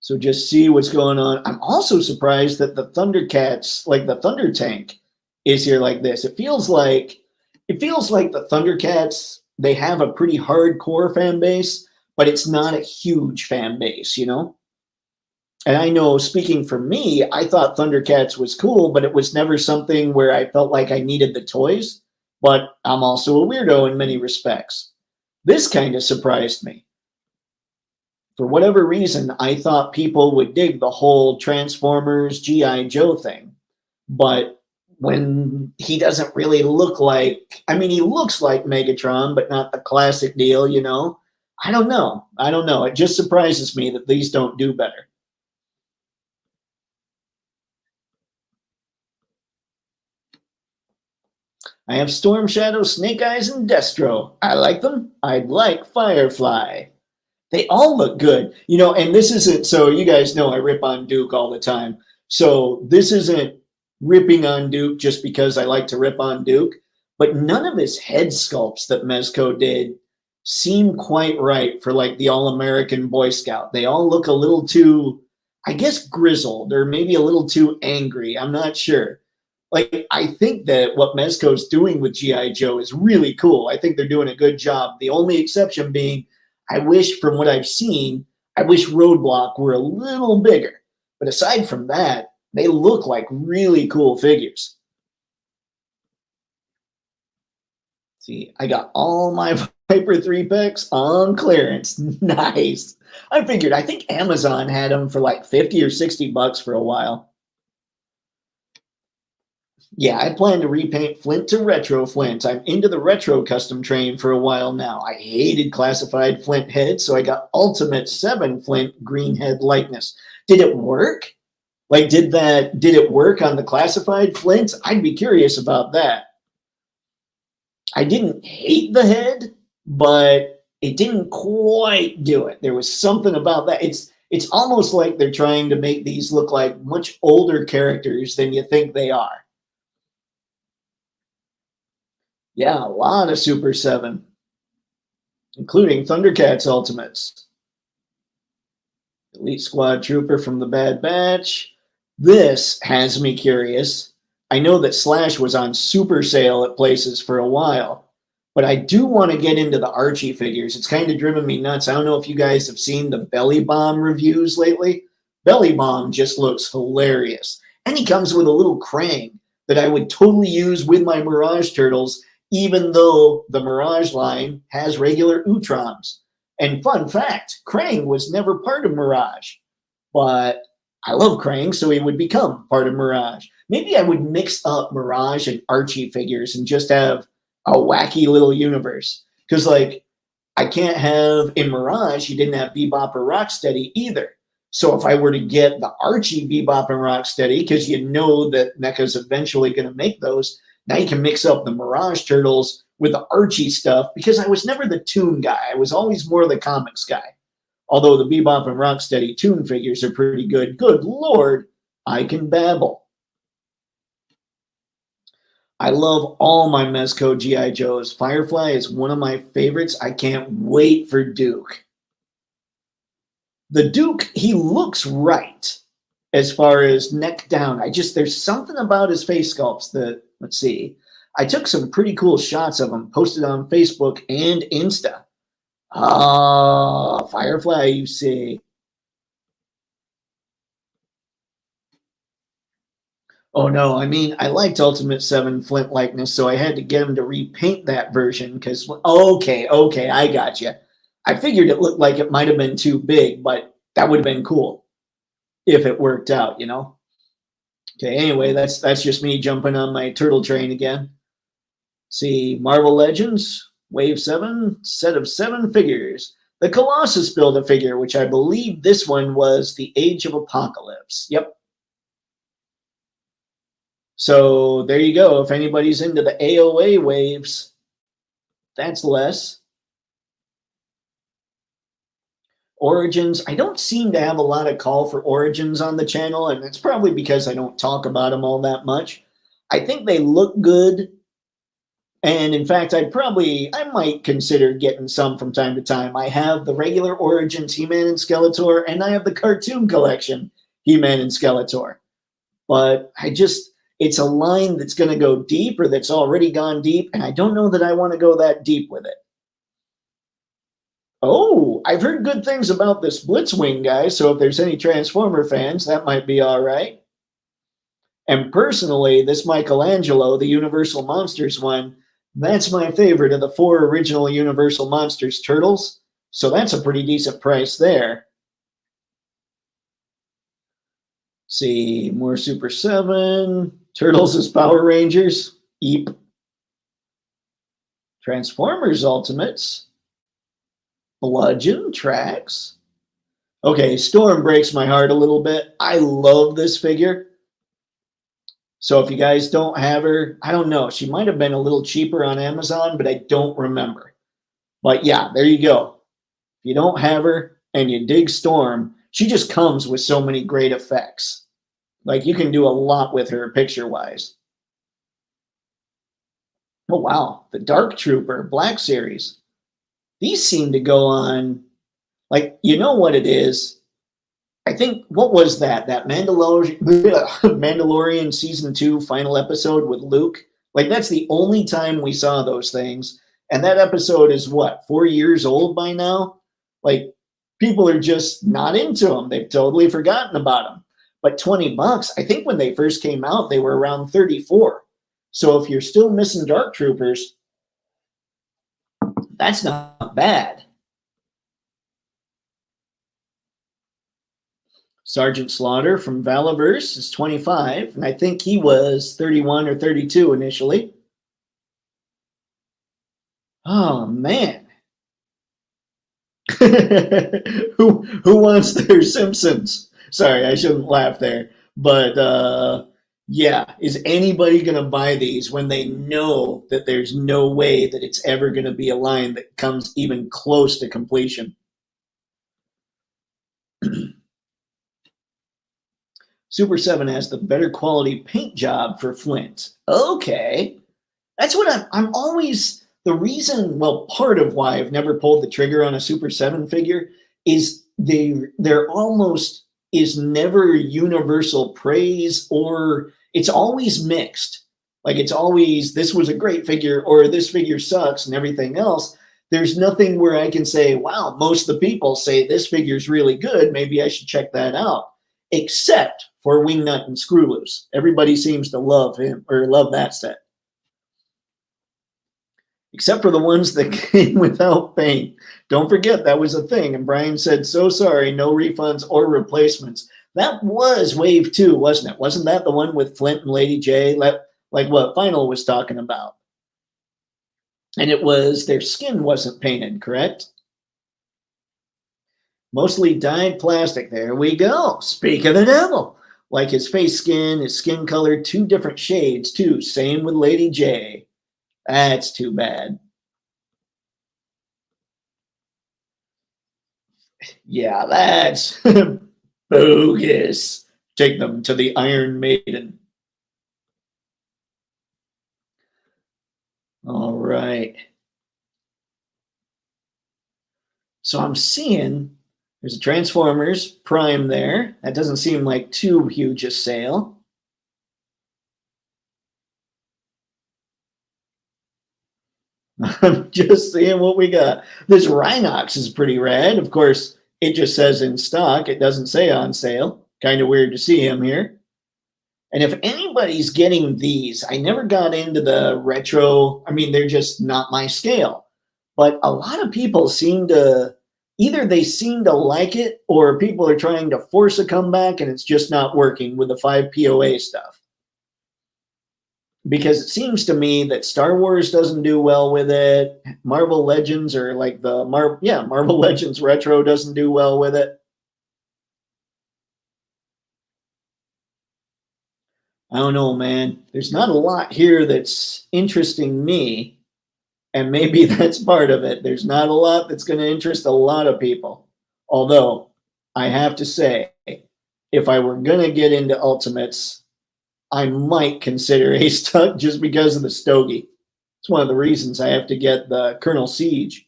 So just see what's going on. I'm also surprised that the Thundercats, like the Thunder Tank, is here like this. It feels like the Thundercats, they have a pretty hardcore fan base, but it's not a huge fan base, And I know, speaking for me, I thought Thundercats was cool, but it was never something where I felt like I needed the toys. But I'm also a weirdo in many respects. This kind of surprised me. For whatever reason, I thought people would dig the whole Transformers G.I. Joe thing. But when he doesn't really look like, he looks like Megatron, but not the classic deal, I don't know. It just surprises me that these don't do better. I have Storm Shadow, Snake Eyes, and Destro. I like them. I'd like Firefly. They all look good, and this isn't, so you guys know I rip on Duke all the time. So this isn't ripping on Duke just because I like to rip on Duke, but none of his head sculpts that Mezco did seem quite right for like the All-American Boy Scout. They all look a little too, I guess, grizzled or maybe a little too angry. I'm not sure. Like, I think that what Mezco's doing with G.I. Joe is really cool. I think they're doing a good job. The only exception being, I wish, from what I've seen, I wish Roadblock were a little bigger. But aside from that, they look like really cool figures. See, I got all my Viper 3-packs on clearance. Nice. I think Amazon had them for like 50 or 60 bucks for a while. Yeah, I plan to repaint Flint to retro Flint. I'm into the retro custom train for a while now. I hated classified Flint head, so I got Ultimate 7 Flint green head likeness. Did it work? Like, did it work on the classified Flint? I'd be curious about that. I didn't hate the head, but it didn't quite do it. There was something about that. It's almost like they're trying to make these look like much older characters than you think they are. Yeah, a lot of Super 7, including Thundercats Ultimates. Elite Squad Trooper from the Bad Batch. This has me curious. I know that Slash was on super sale at places for a while, but I do want to get into the Archie figures. It's kind of driven me nuts. I don't know if you guys have seen the Belly Bomb reviews lately. Belly Bomb just looks hilarious. And he comes with a little Krang that I would totally use with my Mirage Turtles, even though the Mirage line has regular Utroms. And fun fact, Krang was never part of Mirage, but I love Krang, so he would become part of Mirage. Maybe I would mix up Mirage and Archie figures and just have a wacky little universe. Because, like, I can't have in Mirage, you didn't have Bebop or Rocksteady either. So if I were to get the Archie Bebop and Rocksteady, because you know that NECA's eventually going to make those, now you can mix up the Mirage Turtles with the Archie stuff, because I was never the toon guy. I was always more the comics guy. Although the Bebop and Rocksteady toon figures are pretty good. Good Lord, I can babble. I love all my Mezco G.I. Joes. Firefly is one of my favorites. I can't wait for Duke. The Duke, he looks right as far as neck down. There's something about his face sculpts that, let's see. I took some pretty cool shots of him, posted on Facebook and Insta. Ah, Firefly, you see. Oh no, I mean, I liked Ultimate 7 Flint likeness, so I had to get him to repaint that version because, okay, I got you. I figured it looked like it might have been too big, but that would have been cool if it worked out, you know? Okay, anyway, that's just me jumping on my turtle train again. See, Marvel Legends, Wave 7, set of 7 figures. The Colossus Build-A-Figure, which I believe this one was the Age of Apocalypse. Yep. So there you go. If anybody's into the AOA waves, that's less. Origins, I don't seem to have a lot of call for Origins on the channel, and it's probably because I don't talk about them all that much. I think they look good. And in fact, I might consider getting some from time to time. I have the regular Origins He-Man and Skeletor, and I have the cartoon collection He-Man and Skeletor. But it's a line that's going to go deep, or that's already gone deep, and I don't know that I want to go that deep with it. Oh, I've heard good things about this Blitzwing guy, so if there's any Transformer fans, that might be all right. And personally, this Michelangelo, the Universal Monsters one, that's my favorite of the 4 original Universal Monsters turtles. So that's a pretty decent price there. See, more Super 7. Turtles as Power Rangers. Eep. Transformers Ultimates. Bludgeon Tracks. Okay, Storm breaks my heart a little bit. I love this figure. So if you guys don't have her, I don't know. She might have been a little cheaper on Amazon, but I don't remember. But yeah, there you go. If you don't have her and you dig Storm, she just comes with so many great effects. Like, you can do a lot with her picture-wise. Oh, wow. The Dark Trooper Black Series. These seem to go on, like, you know what it is? I think, what was that? That Mandalorian Season 2 final episode with Luke? Like, that's the only time we saw those things. And that episode is, what, 4 years old by now? Like, people are just not into them. They've totally forgotten about them. But $20, I think when they first came out, they were around 34. So if you're still missing Dark Troopers, that's not bad. Sergeant Slaughter from Valaverse is 25, and I think he was 31 or 32 initially. Oh, man. Who wants their Simpsons? Sorry, I shouldn't laugh there. But, yeah, is anybody going to buy these when they know that there's no way that it's ever going to be a line that comes even close to completion? Super 7 has the better quality paint job for Flint. Okay. That's what I'm always, the reason, well, part of why I've never pulled the trigger on a Super 7 figure is there almost is never universal praise, or it's always mixed. Like, it's always, this was a great figure, or this figure sucks, and everything else. There's nothing where I can say, wow, most of the people say this figure's really good, maybe I should check that out. Except for Wingnut and Screwloose. Everybody seems to love him, or love that set. except for the ones that came without paint. Don't forget that was a thing. And Brian said, so sorry, no refunds or replacements. That was wave two, wasn't it? Wasn't that the one with Flint and Lady J? Like what Final was talking about. And it was their skin wasn't painted, correct? Mostly dyed plastic. There we go. Speak of the devil. Like his face skin, his skin color, two different shades, too. Same with Lady J. That's too bad. Yeah, that's bogus. Take them to the Iron Maiden. All right. So I'm seeing there's a Transformers Prime there. That doesn't seem like too huge a sale. I'm just seeing what we got. This Rhinox is pretty rad. Of course, it just says in stock. It doesn't say on sale. Kind of weird to see him here. And if anybody's getting these, I never got into the retro. I mean, they're just not my scale. But a lot of people seem to either they seem to like it or people are trying to force a comeback and it's just not working with the 5 POA stuff. Because it seems to me that Star Wars doesn't do well with it. Marvel Legends or like the Marvel Legends Retro doesn't do well with it. I don't know, man. There's not a lot here that's interesting me, and maybe that's part of it. There's not a lot that's going to interest a lot of people. Although I have to say, if I were going to get into Ultimates, I might consider Ace Tuck just because of the Stogie. It's one of the reasons I have to get the Colonel Siege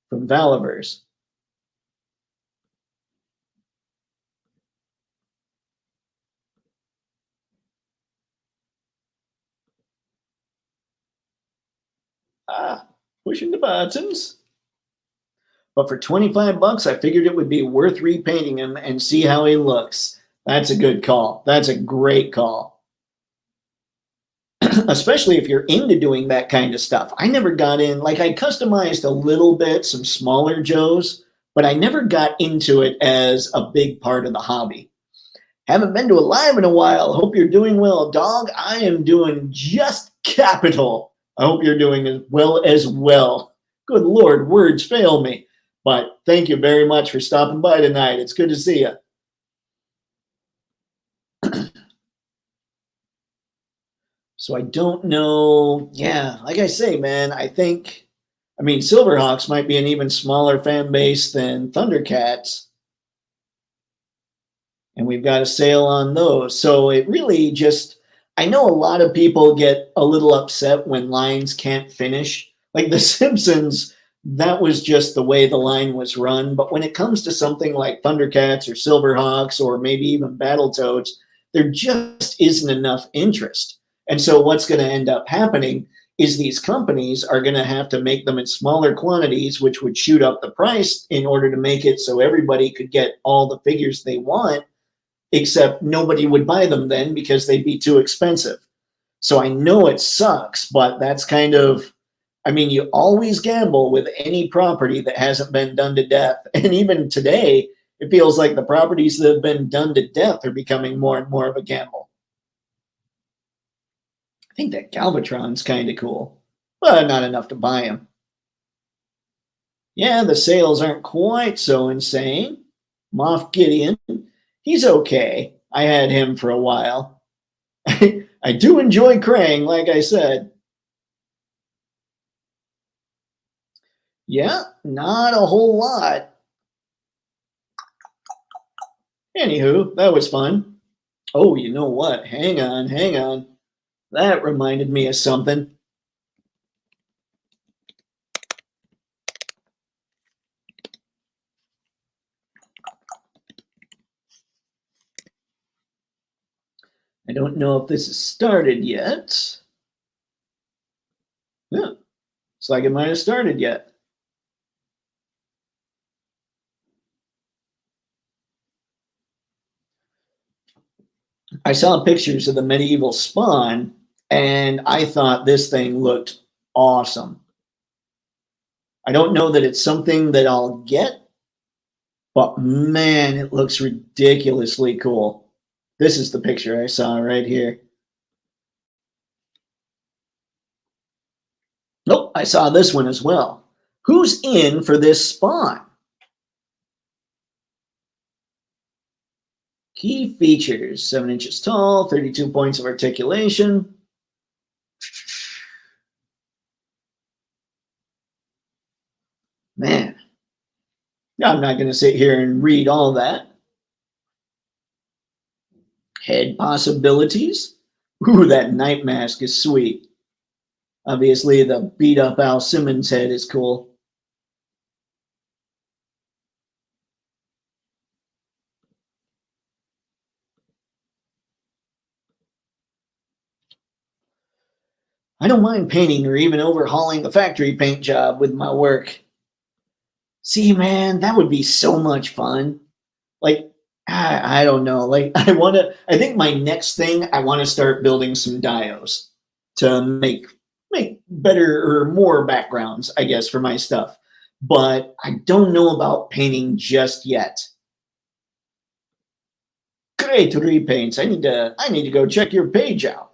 from Valiverse. Pushing the buttons. But for 25 bucks, I figured it would be worth repainting him and see how he looks. That's a good call. That's a great call. Especially if you're into doing that kind of stuff. I never got in, like I customized a little bit, some smaller Joes, but I never got into it as a big part of the hobby. Haven't been to a live in a while. Hope you're doing well, dog. I am doing just capital. I hope you're doing as well as well. Good Lord, words fail me. But thank you very much for stopping by tonight. It's good to see you. So I don't know. Yeah, like I say, man, I mean, Silverhawks might be an even smaller fan base than Thundercats. And we've got a sale on those. So it really just, I know a lot of people get a little upset when lines can't finish. Like The Simpsons, that was just the way the line was run. But when it comes to something like Thundercats or Silverhawks or maybe even Battletoads, there just isn't enough interest. And so what's going to end up happening is these companies are going to have to make them in smaller quantities, which would shoot up the price in order to make it so everybody could get all the figures they want, except nobody would buy them then because they'd be too expensive. So I know it sucks, but that's kind of, I mean, you always gamble with any property that hasn't been done to death. And even today, it feels like the properties that have been done to death are becoming more and more of a gamble. I think that Galvatron's kind of cool, but not enough to buy him. Yeah, the sales aren't quite so insane. Moff Gideon, he's okay. I had him for a while. I do enjoy Krang, like I said. Yeah, not a whole lot. Anywho, that was fun. Oh, you know what? Hang on, hang on. That reminded me of something. I don't know if this has started yet. Yeah, it's like it might have started yet. I saw pictures of the medieval spawn and I thought this thing looked awesome. I don't know that it's something that I'll get, but man, it looks ridiculously cool. This is the picture I saw right here. Nope, I saw this one as well. Who's in for this spawn? Key features: 7 inches tall, 32 points of articulation. Man, I'm not going to sit here and read all that. Head possibilities. Ooh, that night mask is sweet. Obviously, the beat up Al Simmons head is cool. I don't mind painting or even overhauling the factory paint job with my work. See, man, that would be so much fun. Like, I don't know. Like, I think my next thing, I want to start building some dios to make better or more backgrounds, I guess, for my stuff. But I don't know about painting just yet. Great repaints. I need to go check your page out.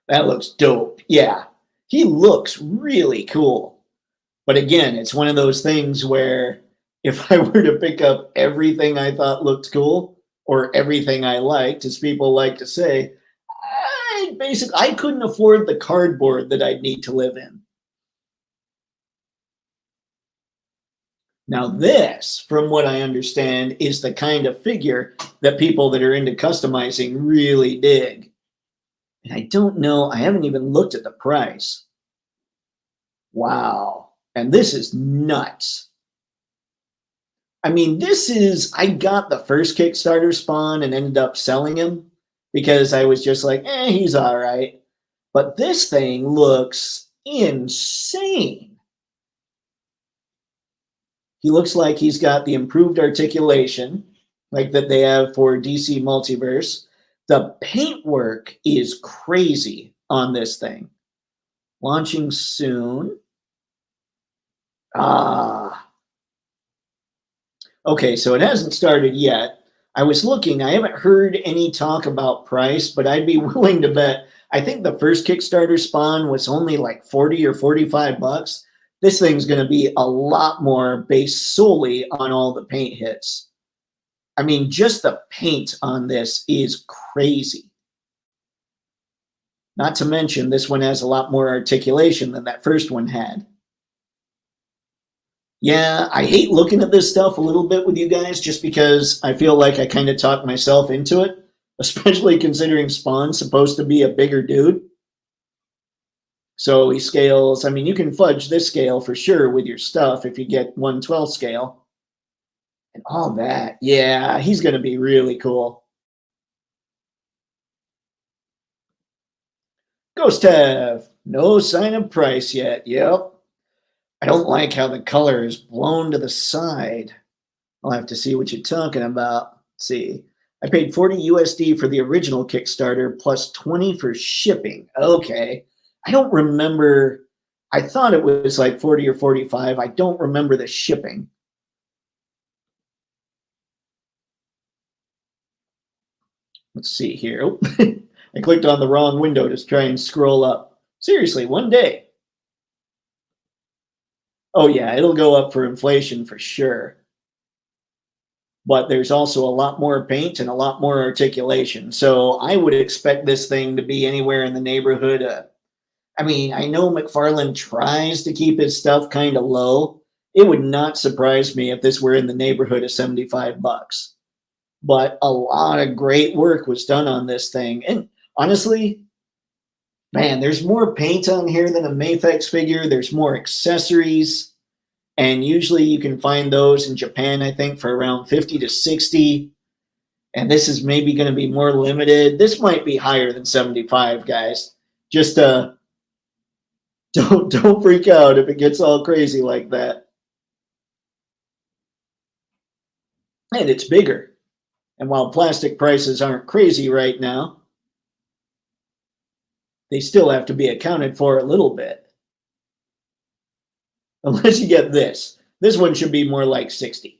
That looks dope. Yeah. He looks really cool. But again, it's one of those things where if I were to pick up everything I thought looked cool or everything I liked, as people like to say, I couldn't afford the cardboard that I'd need to live in. Now, this, from what I understand, is the kind of figure that people that are into customizing really dig. And I don't know, I haven't even looked at the price. Wow. And this is nuts. I mean, I got the first Kickstarter spawn and ended up selling him because I was just like, he's all right. But this thing looks insane. He looks like he's got the improved articulation, like that they have for DC Multiverse. The paintwork is crazy on this thing. Launching soon. Okay, so it hasn't started yet. I was looking, I haven't heard any talk about price, but I'd be willing to bet. I think the first Kickstarter spawn was only like 40 or 45 bucks. This thing's going to be a lot more based solely on all the paint hits. I mean, just the paint on this is crazy. Not to mention, this one has a lot more articulation than that first one had. Yeah, I hate looking at this stuff a little bit with you guys just because I feel like I kind of talked myself into it, especially considering Spawn's supposed to be a bigger dude. So he scales, I mean, you can fudge this scale for sure with your stuff if you get 1/12 scale. And all that, yeah, he's going to be really cool. Ghost Tev, no sign of price yet. Yep. I don't like how the color is blown to the side. I'll have to see what you're talking about. Let's see. I paid 40 USD for the original Kickstarter plus 20 for shipping. Okay. I don't remember. I thought it was like 40 or 45. I don't remember the shipping. Let's see here. Oh, I clicked on the wrong window to try and scroll up. Seriously, one day. Oh, yeah, it'll go up for inflation for sure. But there's also a lot more paint and a lot more articulation. So I would expect this thing to be anywhere in the neighborhood of, I mean, I know McFarlane tries to keep his stuff kind of low. It would not surprise me if this were in the neighborhood of 75 bucks. But a lot of great work was done on this thing. And honestly, man, there's more paint on here than a Mafex figure. There's more accessories. And usually you can find those in Japan, I think, for around 50 to 60. And this is maybe going to be more limited. This might be higher than 75, guys. Just don't freak out if it gets all crazy like that. And it's bigger. And while plastic prices aren't crazy right now, they still have to be accounted for a little bit. Unless you get this. This one should be more like 60.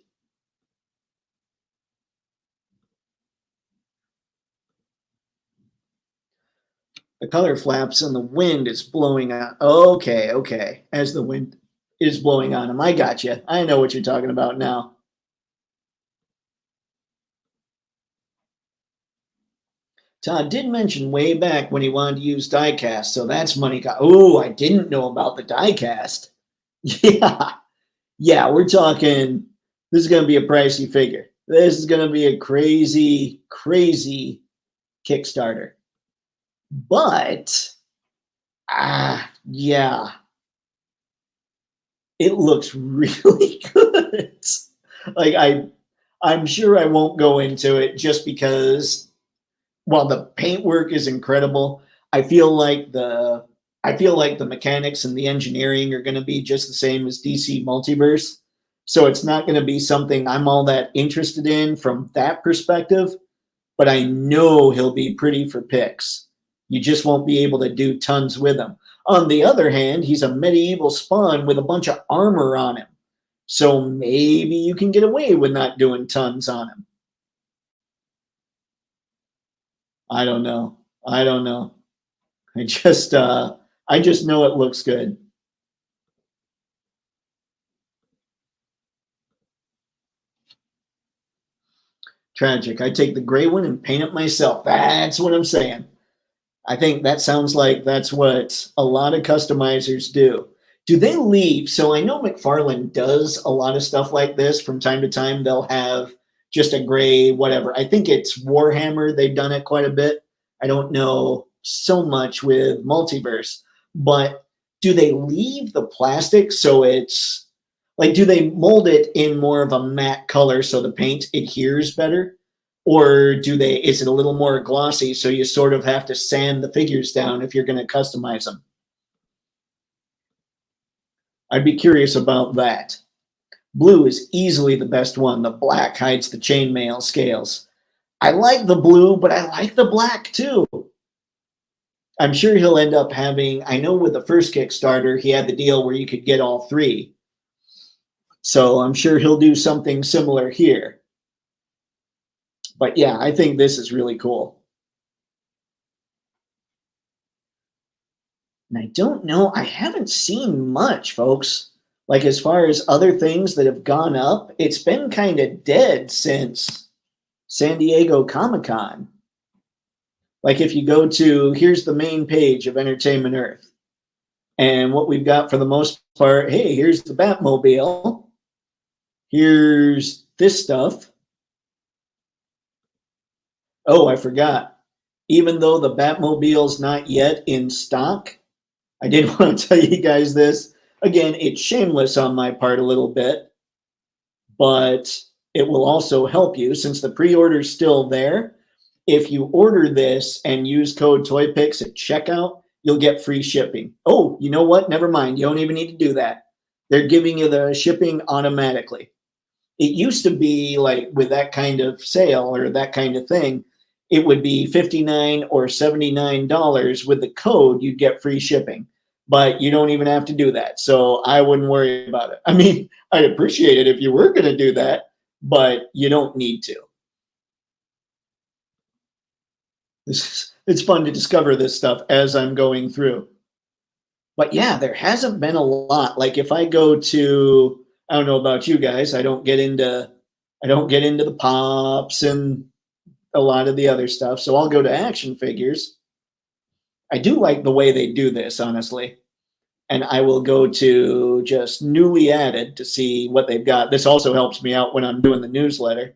The color flaps and the wind is blowing on. Okay, okay. As the wind is blowing on them. I got you. I know what you're talking about now. Todd did mention way back when he wanted to use diecast, so that's money. Oh, I didn't know about the diecast. Yeah, yeah, we're talking. This is going to be a pricey figure. This is going to be a crazy, crazy Kickstarter. But yeah, it looks really good. Like I'm sure I won't go into it just because while the paintwork is incredible, I feel like the I feel like the mechanics and the engineering are going to be just the same as DC Multiverse. So it's not going to be something I'm all that interested in from that perspective, but I know he'll be pretty for picks. You just won't be able to do tons with him. On the other hand, he's a medieval spawn with a bunch of armor on him. So maybe you can get away with not doing tons on him. I don't know. I don't know. I just know it looks good. Tragic. I take the gray one and paint it myself. That's what I'm saying. I think that sounds like that's what a lot of customizers do. Do they leave? So I know McFarlane does a lot of stuff like this from time to time. They'll have just a gray, whatever. I think it's Warhammer. They've done it quite a bit. I don't know so much with Multiverse, but do they leave the plastic so it's like, do they mold it in more of a matte color so the paint adheres better? Or is it a little more glossy so you sort of have to sand the figures down if you're going to customize them? I'd be curious about that. Blue is easily the best one. The black hides the chainmail scales. I like the blue, but I like the black too. I'm sure he'll end up having, I know with the first Kickstarter, he had the deal where you could get all three. So I'm sure he'll do something similar here. But yeah, I think this is really cool. And I don't know, I haven't seen much, folks. Like as far as other things that have gone up, it's been kind of dead since San Diego Comic-Con. Like if you go to, here's the main page of Entertainment Earth. And what we've got for the most part, hey, here's the Batmobile. Here's this stuff. Oh, I forgot. Even though the Batmobile's not yet in stock, I did want to tell you guys this. Again, it's shameless on my part a little bit, but it will also help you since the pre-order's still there. If you order this and use code Toypixx at checkout, you'll get free shipping. Oh, you know what? Never mind. You don't even need to do that. They're giving you the shipping automatically. It used to be like with that kind of sale or that kind of thing, it would be $59 or $79 with the code, you'd get free shipping. But you don't even have to do that. So I wouldn't worry about it. I mean, I'd appreciate it if you were going to do that, but you don't need to. It's fun to discover this stuff as I'm going through. But yeah, there hasn't been a lot. Like if I go to, I don't know about you guys, I don't get into the pops and a lot of the other stuff. So I'll go to action figures. I do like the way they do this, honestly. And I will go to just newly added to see what they've got. This also helps me out when I'm doing the newsletter.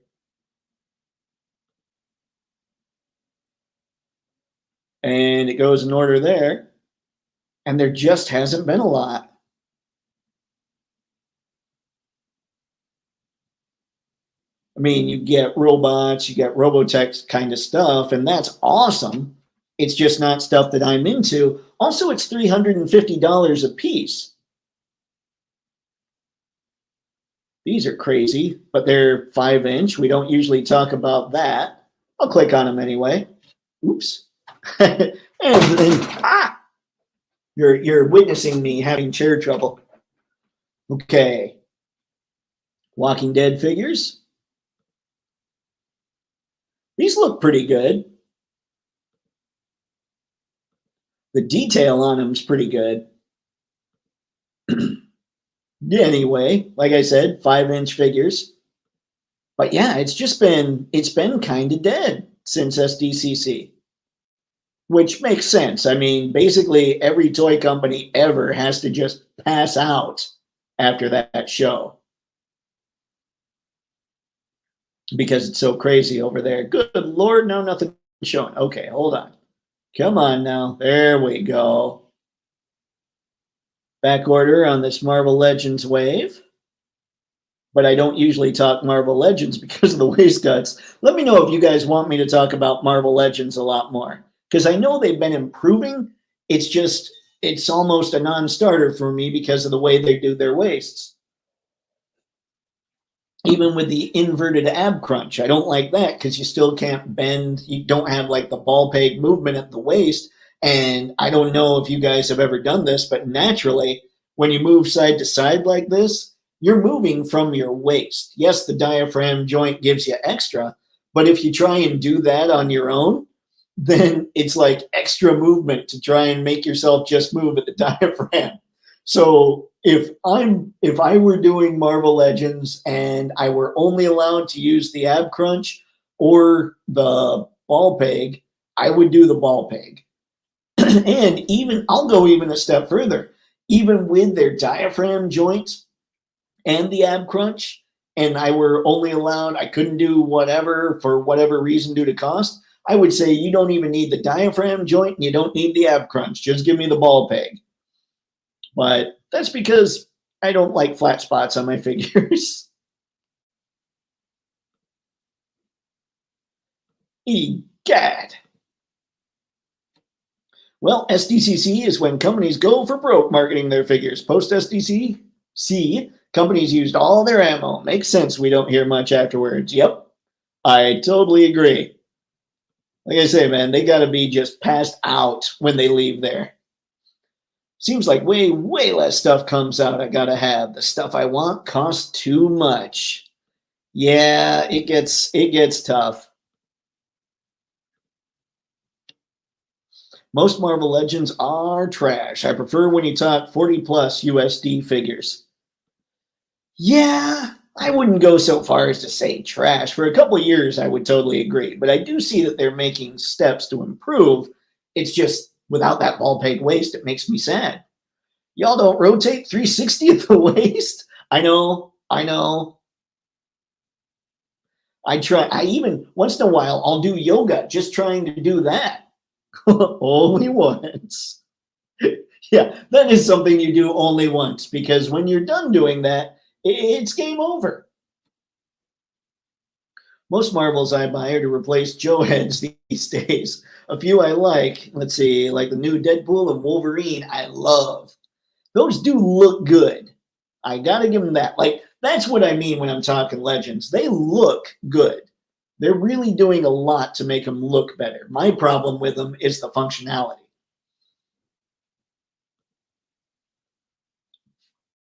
And it goes in order there. And there just hasn't been a lot. I mean, you get robots, you get Robotech kind of stuff, and that's awesome. It's just not stuff that I'm into. Also, it's $350 a piece. These are crazy, but they're 5-inch. We don't usually talk about that. I'll click on them anyway. Oops. and you're witnessing me having chair trouble. Okay, Walking Dead figures. These look pretty good. The detail on them is pretty good. Anyway, like I said, 5-inch figures. But yeah, it's been kind of dead since SDCC, which makes sense. I mean, basically every toy company ever has to just pass out after that show because it's so crazy over there. Good Lord, no, nothing showing. Okay, hold on. Come on now. There we go. Back order on this Marvel Legends wave. But I don't usually talk Marvel Legends because of the waist cuts. Let me know if you guys want me to talk about Marvel Legends a lot more because I know they've been improving. It's just, it's almost a non starter for me because of the way they do their waists. Even with the inverted ab crunch, I don't like that because you still can't bend. You don't have like the ball peg movement at the waist. And I don't know if you guys have ever done this, but naturally, when you move side to side like this, you're moving from your waist. Yes, the diaphragm joint gives you extra, but if you try and do that on your own, then it's like extra movement to try and make yourself just move at the diaphragm. So if I were doing Marvel Legends and I were only allowed to use the ab crunch or the ball peg, I would do the ball peg. And even I'll go even a step further. Even with their diaphragm joints and the ab crunch, and I were only allowed, I couldn't do whatever for whatever reason due to cost, I would say you don't even need the diaphragm joint and you don't need the ab crunch. Just give me the ball peg. But that's because I don't like flat spots on my figures. Egad. Well, SDCC is when companies go for broke marketing their figures. Post SDCC, companies used all their ammo. Makes sense we don't hear much afterwards. Yep, I totally agree. Like I say, man, they got to be just passed out when they leave there. Seems like way, way less stuff comes out I got to have. The stuff I want costs too much. Yeah, it gets tough. Most Marvel Legends are trash. I prefer when you talk 40 plus USD figures. Yeah, I wouldn't go so far as to say trash. For a couple of years, I would totally agree. But I do see that they're making steps to improve. It's just without that ball peg waist, it makes me sad. Y'all don't rotate 360 at the waist? I know, I know. I try, I even, once in a while, I'll do yoga just trying to do that. Only once. Yeah, that is something you do only once because when you're done doing that, it's game over. Most Marvels I buy are to replace Joe heads these days. A few I like, let's see, like the new Deadpool and Wolverine, I love. Those do look good. I gotta give them that. Like, that's what I mean when I'm talking Legends. They look good. They're really doing a lot to make them look better. My problem with them is the functionality.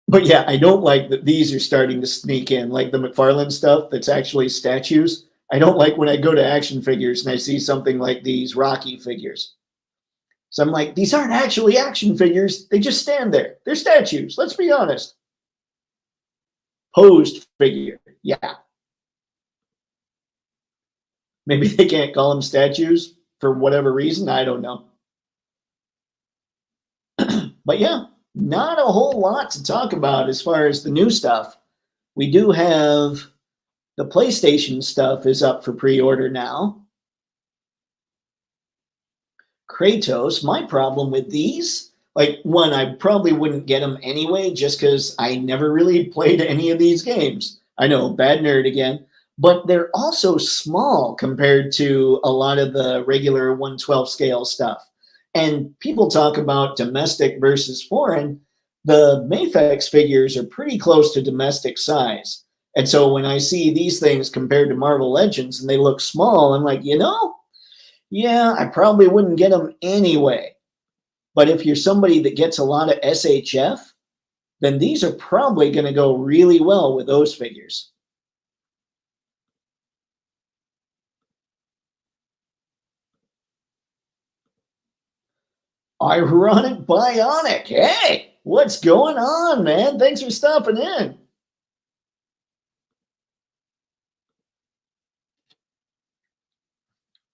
But yeah, I don't like that these are starting to sneak in, like the McFarlane stuff that's actually statues. I don't like when I go to action figures and I see something like these Rocky figures. So I'm like, these aren't actually action figures. They just stand there. They're statues. Let's be honest. Posed figure. Yeah. Maybe they can't call them statues for whatever reason. I don't know. But yeah, not a whole lot to talk about as far as the new stuff. We do have the PlayStation stuff is up for pre-order now. Kratos, my problem with these, like one, I probably wouldn't get them anyway just because I never really played any of these games. I know, bad nerd again. But they're also small compared to a lot of the regular 1/12 scale stuff. And people talk about domestic versus foreign. The Mafex figures are pretty close to domestic size. And so when I see these things compared to Marvel Legends and they look small, I'm like, yeah, I probably wouldn't get them anyway. But if you're somebody that gets a lot of SHF, then these are probably going to go really well with those figures. Ironic Bionic. Hey, what's going on, man? Thanks for stopping in.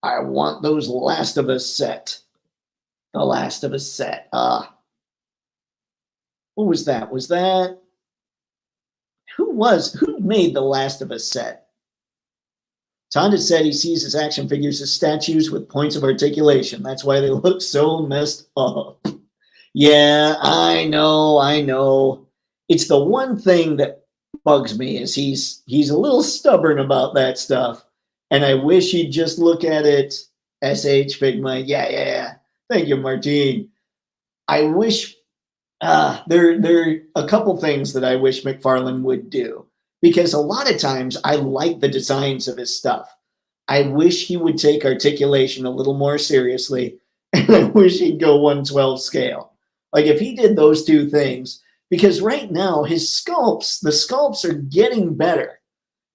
I want those Last of Us set. The Last of Us set. What was that? Was that who made the Last of Us set? Tonda said he sees his action figures as statues with points of articulation. That's why they look so messed up. Yeah, I know. It's the one thing that bugs me is he's a little stubborn about that stuff. And I wish he'd just look at it. SH Figma. Yeah. Thank you, Martine. I wish there are a couple things that I wish McFarlane would do, because a lot of times I like the designs of his stuff. I wish he would take articulation a little more seriously, and I wish he'd go 1/12 scale. Like if he did those two things, because right now the sculpts are getting better.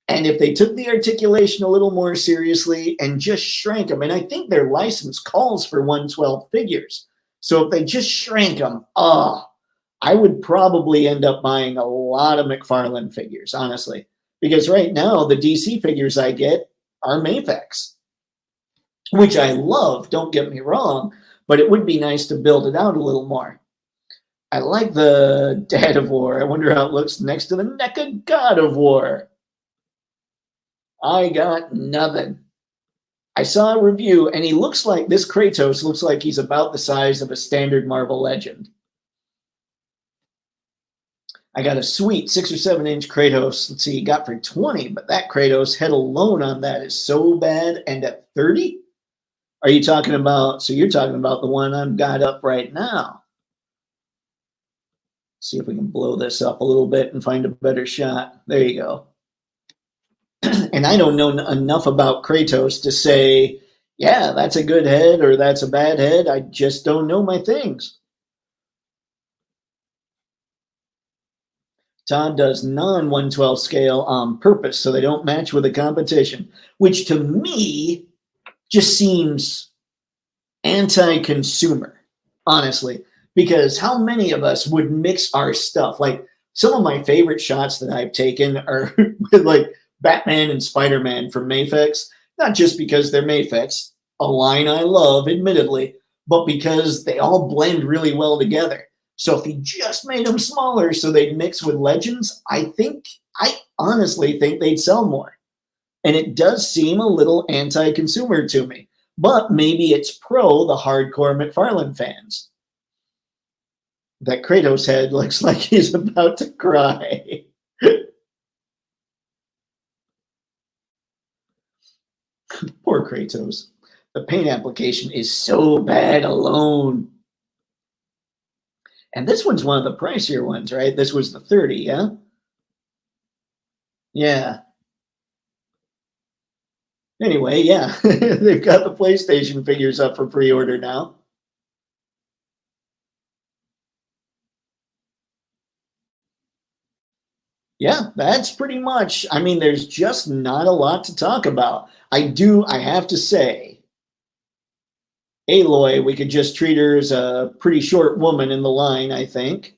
And if they took the articulation a little more seriously and just shrank them, and I think their license calls for 1/12 figures. So if they just shrank them, I would probably end up buying a lot of McFarlane figures, honestly. Because right now, the DC figures I get are Mafex, which I love, don't get me wrong, but it would be nice to build it out a little more. I like the Dad of War. I wonder how it looks next to the NECA God of War. I got nothing. I saw a review, and this Kratos looks like he's about the size of a standard Marvel Legend. I got a sweet 6 or 7 inch Kratos. Let's see, he got for 20, but that Kratos head alone on that is so bad. And at 30? Are you talking about, so you're talking about the one I've got up right now. See if we can blow this up a little bit and find a better shot. There you go. And I don't know enough about Kratos to say, yeah, that's a good head or that's a bad head. I just don't know my things. Todd does non-1/12 scale on purpose so they don't match with the competition, which to me just seems anti-consumer, honestly, because how many of us would mix our stuff? Like some of my favorite shots that I've taken are with like Batman and Spider-Man from Mafex, not just because they're Mafex, a line I love, admittedly, but because they all blend really well together. So if he just made them smaller so they'd mix with Legends, I honestly think they'd sell more. And it does seem a little anti-consumer to me, but maybe it's pro the hardcore McFarlane fans. That Kratos head looks like he's about to cry. Poor Kratos. The paint application is so bad alone. And this one's one of the pricier ones, right? This was the 30, yeah? Yeah. Anyway, yeah. They've got the PlayStation figures up for pre-order now. Yeah, that's pretty much, I mean, there's just not a lot to talk about. I have to say, Aloy, we could just treat her as a pretty short woman in the line, I think,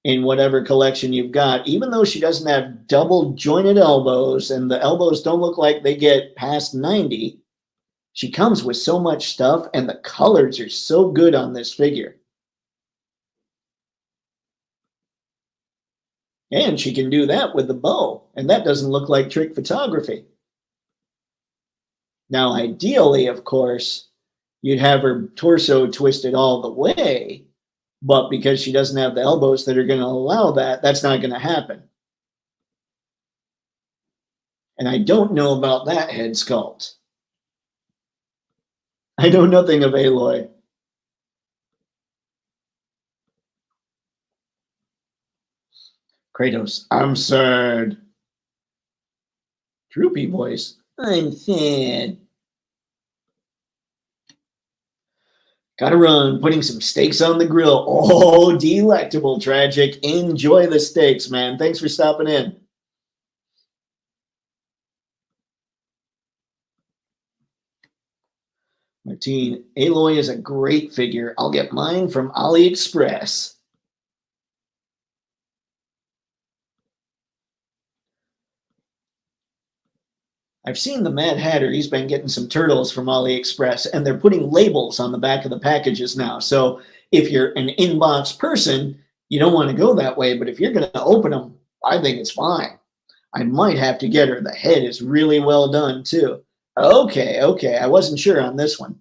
in whatever collection you've got, even though she doesn't have double jointed elbows and the elbows don't look like they get past 90. She comes with so much stuff and the colors are so good on this figure. And she can do that with the bow, and that doesn't look like trick photography. Now, ideally, of course, you'd have her torso twisted all the way, but because she doesn't have the elbows that are going to allow that, that's not going to happen. And I don't know about that head sculpt. I know nothing of Aloy. Kratos, I'm sad. Droopy voice, I'm sad. Gotta run, putting some steaks on the grill. Oh, delectable, tragic. Enjoy the steaks, man. Thanks for stopping in. Martine, Aloy is a great figure. I'll get mine from AliExpress. I've seen the Mad Hatter. He's been getting some turtles from AliExpress, and they're putting labels on the back of the packages now. So if you're an inbox person, you don't want to go that way. But if you're going to open them, I think it's fine. I might have to get her. The head is really well done, too. Okay, okay. I wasn't sure on this one.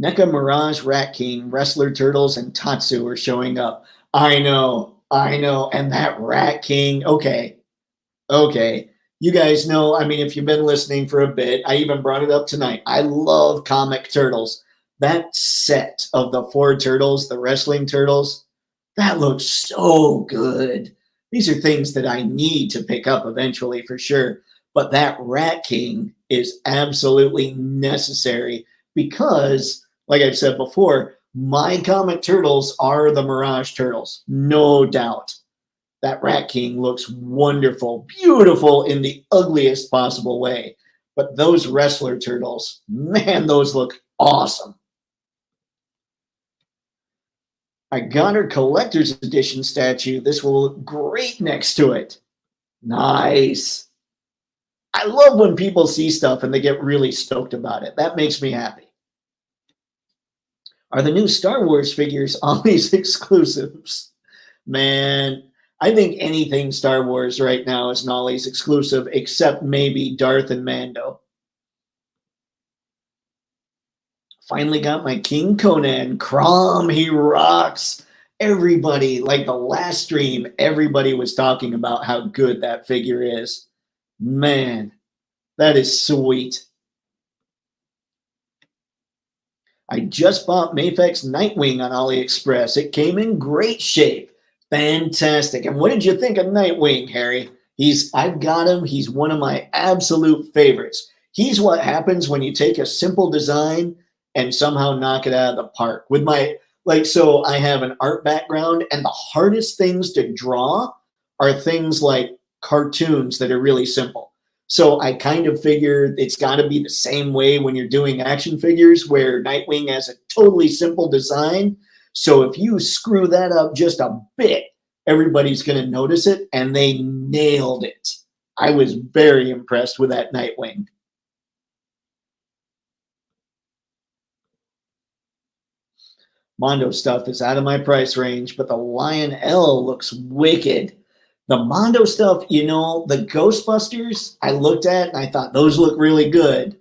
NECA Mirage Rat King, Wrestler Turtles, and Tatsu are showing up. I know, I know. And that Rat King, okay, okay. You guys know, I mean, if you've been listening for a bit, I even brought it up tonight. I love comic turtles. That set of the four turtles, the wrestling turtles, that looks so good. These are things that I need to pick up eventually for sure. But that Rat King is absolutely necessary because, like I've said before, my comic turtles are the Mirage Turtles, no doubt. That Rat King looks wonderful, beautiful in the ugliest possible way. But those wrestler turtles, man, those look awesome. I got her collector's edition statue. This will look great next to it. Nice. I love when people see stuff and they get really stoked about it. That makes me happy. Are the new Star Wars figures always exclusives? Man, I think anything Star Wars right now is an Ollie's exclusive, except maybe Darth and Mando. Finally got my King Conan. Crom, he rocks. Everybody, like the last stream, everybody was talking about how good that figure is. Man, that is sweet. I just bought Mafex Nightwing on AliExpress. It came in great shape. Fantastic. And what did you think of Nightwing, Harry? I've got him. He's one of my absolute favorites. He's what happens when you take a simple design and somehow knock it out of the park. With my, so I have an art background, and the hardest things to draw are things like cartoons that are really simple. So I kind of figured it's got to be the same way when you're doing action figures, where Nightwing has a totally simple design. So if you screw that up just a bit, everybody's going to notice it, and they nailed it. I was very impressed with that Nightwing. Mondo stuff is out of my price range, but the Lion L looks wicked. The Mondo stuff, the Ghostbusters I looked at and I thought those look really good.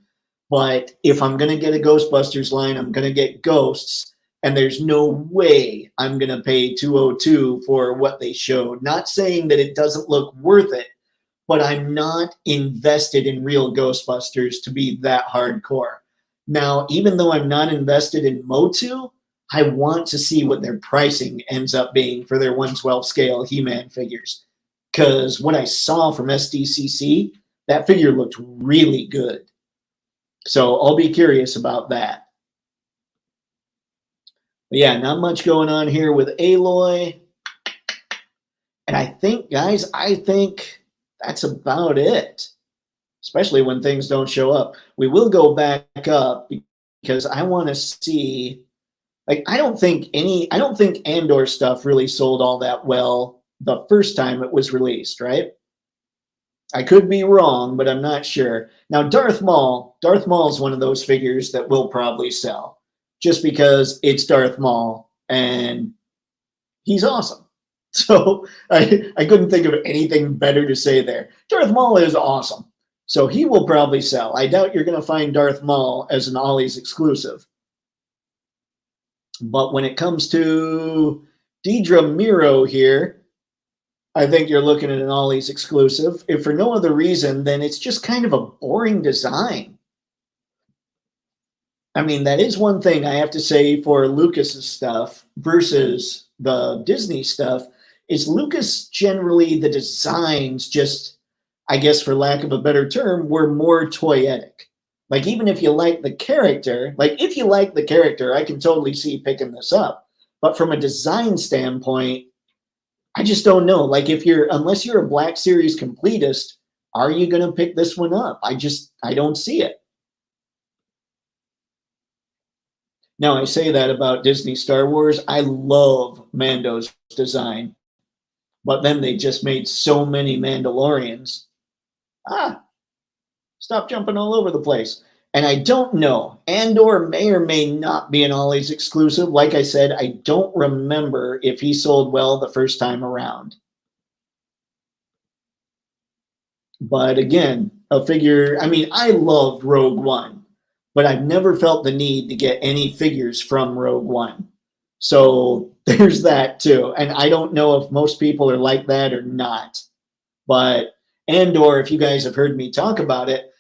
But if I'm going to get a Ghostbusters line, I'm going to get Ghosts. And there's no way I'm going to pay $202 for what they showed. Not saying that it doesn't look worth it, but I'm not invested in real Ghostbusters to be that hardcore. Now, even though I'm not invested in Motu, I want to see what their pricing ends up being for their 1/12 scale He-Man figures. Because what I saw from SDCC, that figure looked really good. So I'll be curious about that. But yeah, not much going on here with Aloy. And I think, guys, that's about it. Especially when things don't show up. We will go back up because I want to see. I don't think Andor stuff really sold all that well the first time it was released, right? I could be wrong, but I'm not sure. Now, Darth Maul is one of those figures that will probably sell just because it's Darth Maul and he's awesome. So I couldn't think of anything better to say there. Darth Maul is awesome. So he will probably sell. I doubt you're going to find Darth Maul as an Ollie's exclusive. But when it comes to Deidre Miro here, I think you're looking at an Ollie's exclusive. If for no other reason, then it's just kind of a boring design. I mean, that is one thing I have to say for Lucas's stuff versus the Disney stuff, is Lucas generally, the designs just, I guess for lack of a better term, were more toyetic. Like, even if you like the character, like, if you like the character, I can totally see picking this up. But from a design standpoint, I just don't know. Like, unless you're a Black Series completist, are you going to pick this one up? I don't see it. Now, I say that about Disney Star Wars. I love Mando's design, but then they just made so many Mandalorians. Stop jumping all over the place. And I don't know. Andor may or may not be an Ollie's exclusive. Like I said, I don't remember if he sold well the first time around. But again, a figure, I mean, I loved Rogue One, but I've never felt the need to get any figures from Rogue One. So there's that too. And I don't know if most people are like that or not. But Andor, if you guys have heard me talk about it,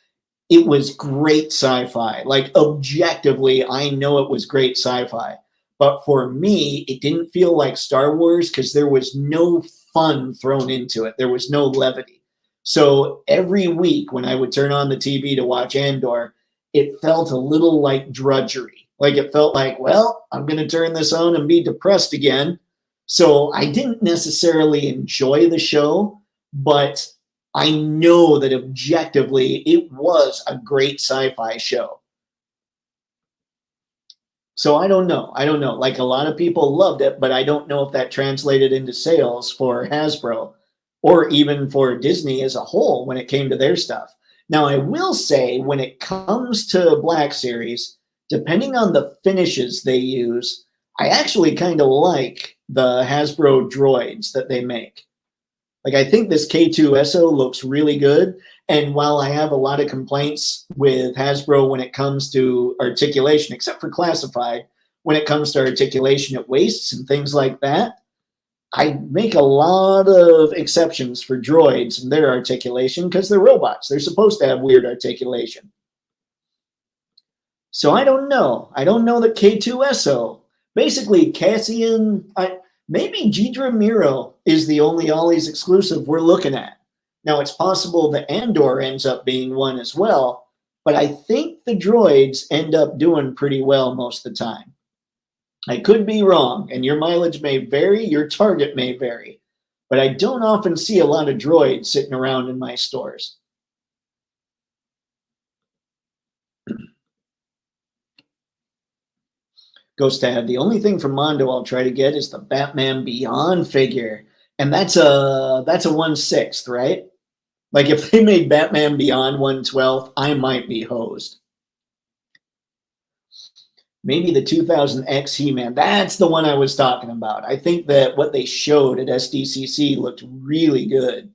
it was great sci-fi. Like, objectively, I know it was great sci-fi. But for me, it didn't feel like Star Wars because there was no fun thrown into it. There was no levity. So every week when I would turn on the TV to watch Andor, it felt a little like drudgery. Like, it felt like, well, I'm going to turn this on and be depressed again. So I didn't necessarily enjoy the show, but I know that objectively it was a great sci-fi show. So I don't know. Like, a lot of people loved it, but I don't know if that translated into sales for Hasbro or even for Disney as a whole when it came to their stuff. Now, I will say, when it comes to Black Series, depending on the finishes they use, I actually kind of like the Hasbro droids that they make. Like, I think this K2SO looks really good. And while I have a lot of complaints with Hasbro when it comes to articulation, except for classified, when it comes to articulation at waists and things like that, I make a lot of exceptions for droids and their articulation because they're robots. They're supposed to have weird articulation. So I don't know. I don't know that K2SO. Basically, Cassian, maybe Ghidra Miro is the only Ollie's exclusive we're looking at. Now, it's possible that Andor ends up being one as well, but I think the droids end up doing pretty well most of the time. I could be wrong, and your mileage may vary, your target may vary, but I don't often see a lot of droids sitting around in my stores. Ghost Dad, the only thing from Mondo I'll try to get is the Batman Beyond figure, and that's a 1/6, right? Like, if they made Batman Beyond 1/12, I might be hosed. Maybe the 2000X He-Man. That's the one I was talking about. I think that what they showed at SDCC looked really good.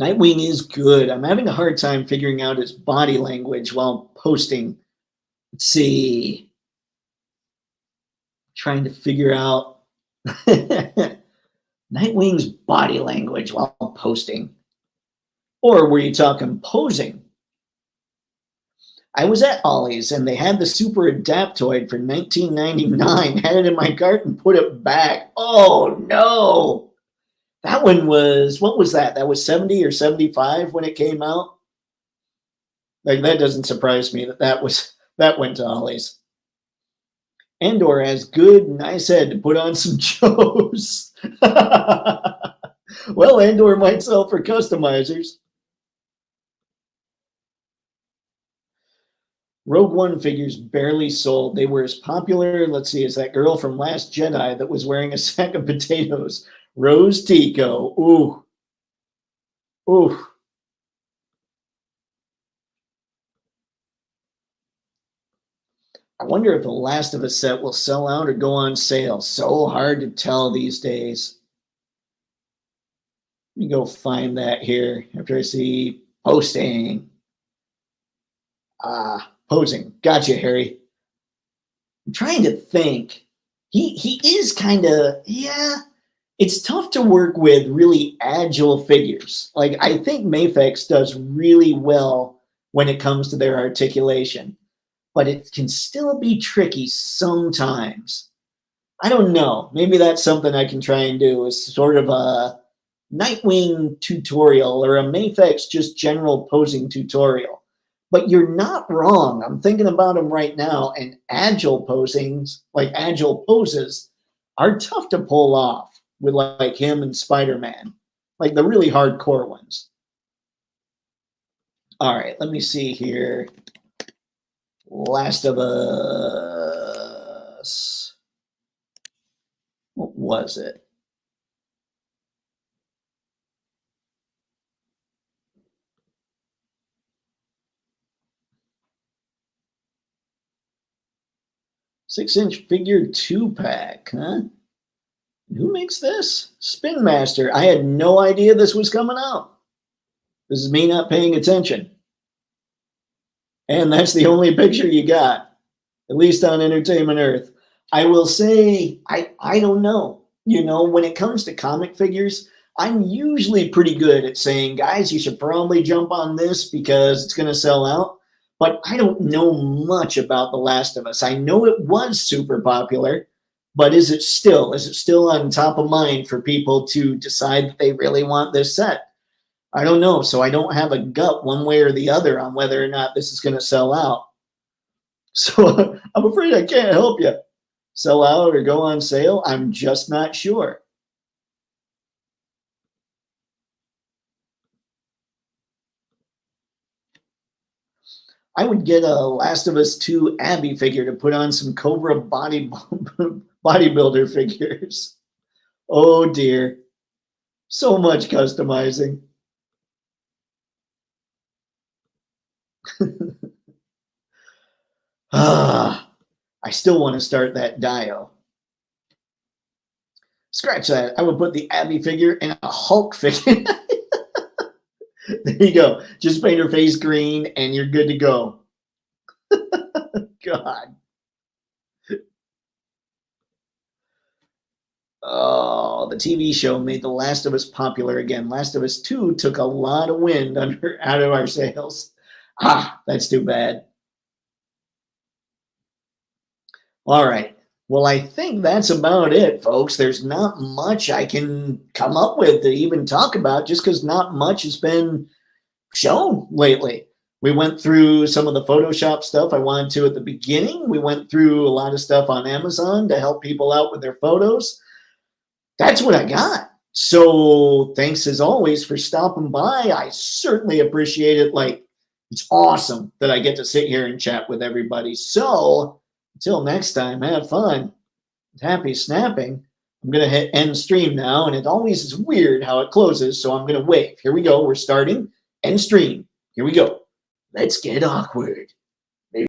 Nightwing is good. I'm having a hard time figuring out his body language while posting. Let's see. Trying to figure out Nightwing's body language while posting. Or were you talking posing? I was at Ollie's and they had the Super Adaptoid for $19.99. Had it in my cart and put it back. Oh no! That one was, what was that? That was 70 or 75 when it came out. Like, that doesn't surprise me that went to Ollie's. Andor has good, nice head to put on some Joes. Well, Andor might sell for customizers. Rogue One figures barely sold. They were as popular, let's see, as that girl from Last Jedi that was wearing a sack of potatoes. Rose Tico. Ooh. Ooh. I wonder if the Last of Us set will sell out or go on sale. So hard to tell these days. Let me go find that here after I see posting. Posing. Gotcha, Harry. I'm trying to think. He is kind of, yeah. It's tough to work with really agile figures. Like, I think Mafex does really well when it comes to their articulation, but it can still be tricky sometimes. I don't know. Maybe that's something I can try and do, is sort of Nightwing tutorial or a Mayfix just general posing tutorial. But you're not wrong. I'm thinking about them right now, and agile posings, like agile poses, are tough to pull off with like him and Spider-Man, like the really hardcore ones. All right, let me see here. Last of Us. What was it? Six-inch figure 2-pack, huh? Who makes this? Spin Master. I had no idea this was coming out. This is me not paying attention. And that's the only picture you got, at least on Entertainment Earth. I will say, I don't know. You know, when it comes to comic figures, I'm usually pretty good at saying, guys, you should probably jump on this because it's going to sell out. But I don't know much about The Last of Us. I know it was super popular, but is it still on top of mind for people to decide that they really want this set? I don't know. So I don't have a gut one way or the other on whether or not this is going to sell out. So I'm afraid I can't help you. Sell out or go on sale? I'm just not sure. I would get a Last of Us 2 Abby figure to put on some Cobra bodybuilder figures. Oh dear. So much customizing. I still want to start that Dio. Scratch that. I would put the Abby figure and a Hulk figure. There you go. Just paint her face green and you're good to go. God. Oh, the TV show made The Last of Us popular again. Last of Us 2 took a lot of wind out of our sails. That's too bad. All right. Well, I think that's about it, folks. There's not much I can come up with to even talk about just because not much has been shown lately. We went through some of the Photoshop stuff I wanted to at the beginning. We went through a lot of stuff on Amazon to help people out with their photos. That's what I got. So thanks as always for stopping by. I certainly appreciate it. Like, it's awesome that I get to sit here and chat with everybody. So until next time, have fun. Happy snapping. I'm going to hit end stream now, and it always is weird how it closes, so I'm going to wave. Here we go. We're starting end stream. Here we go. Let's get awkward.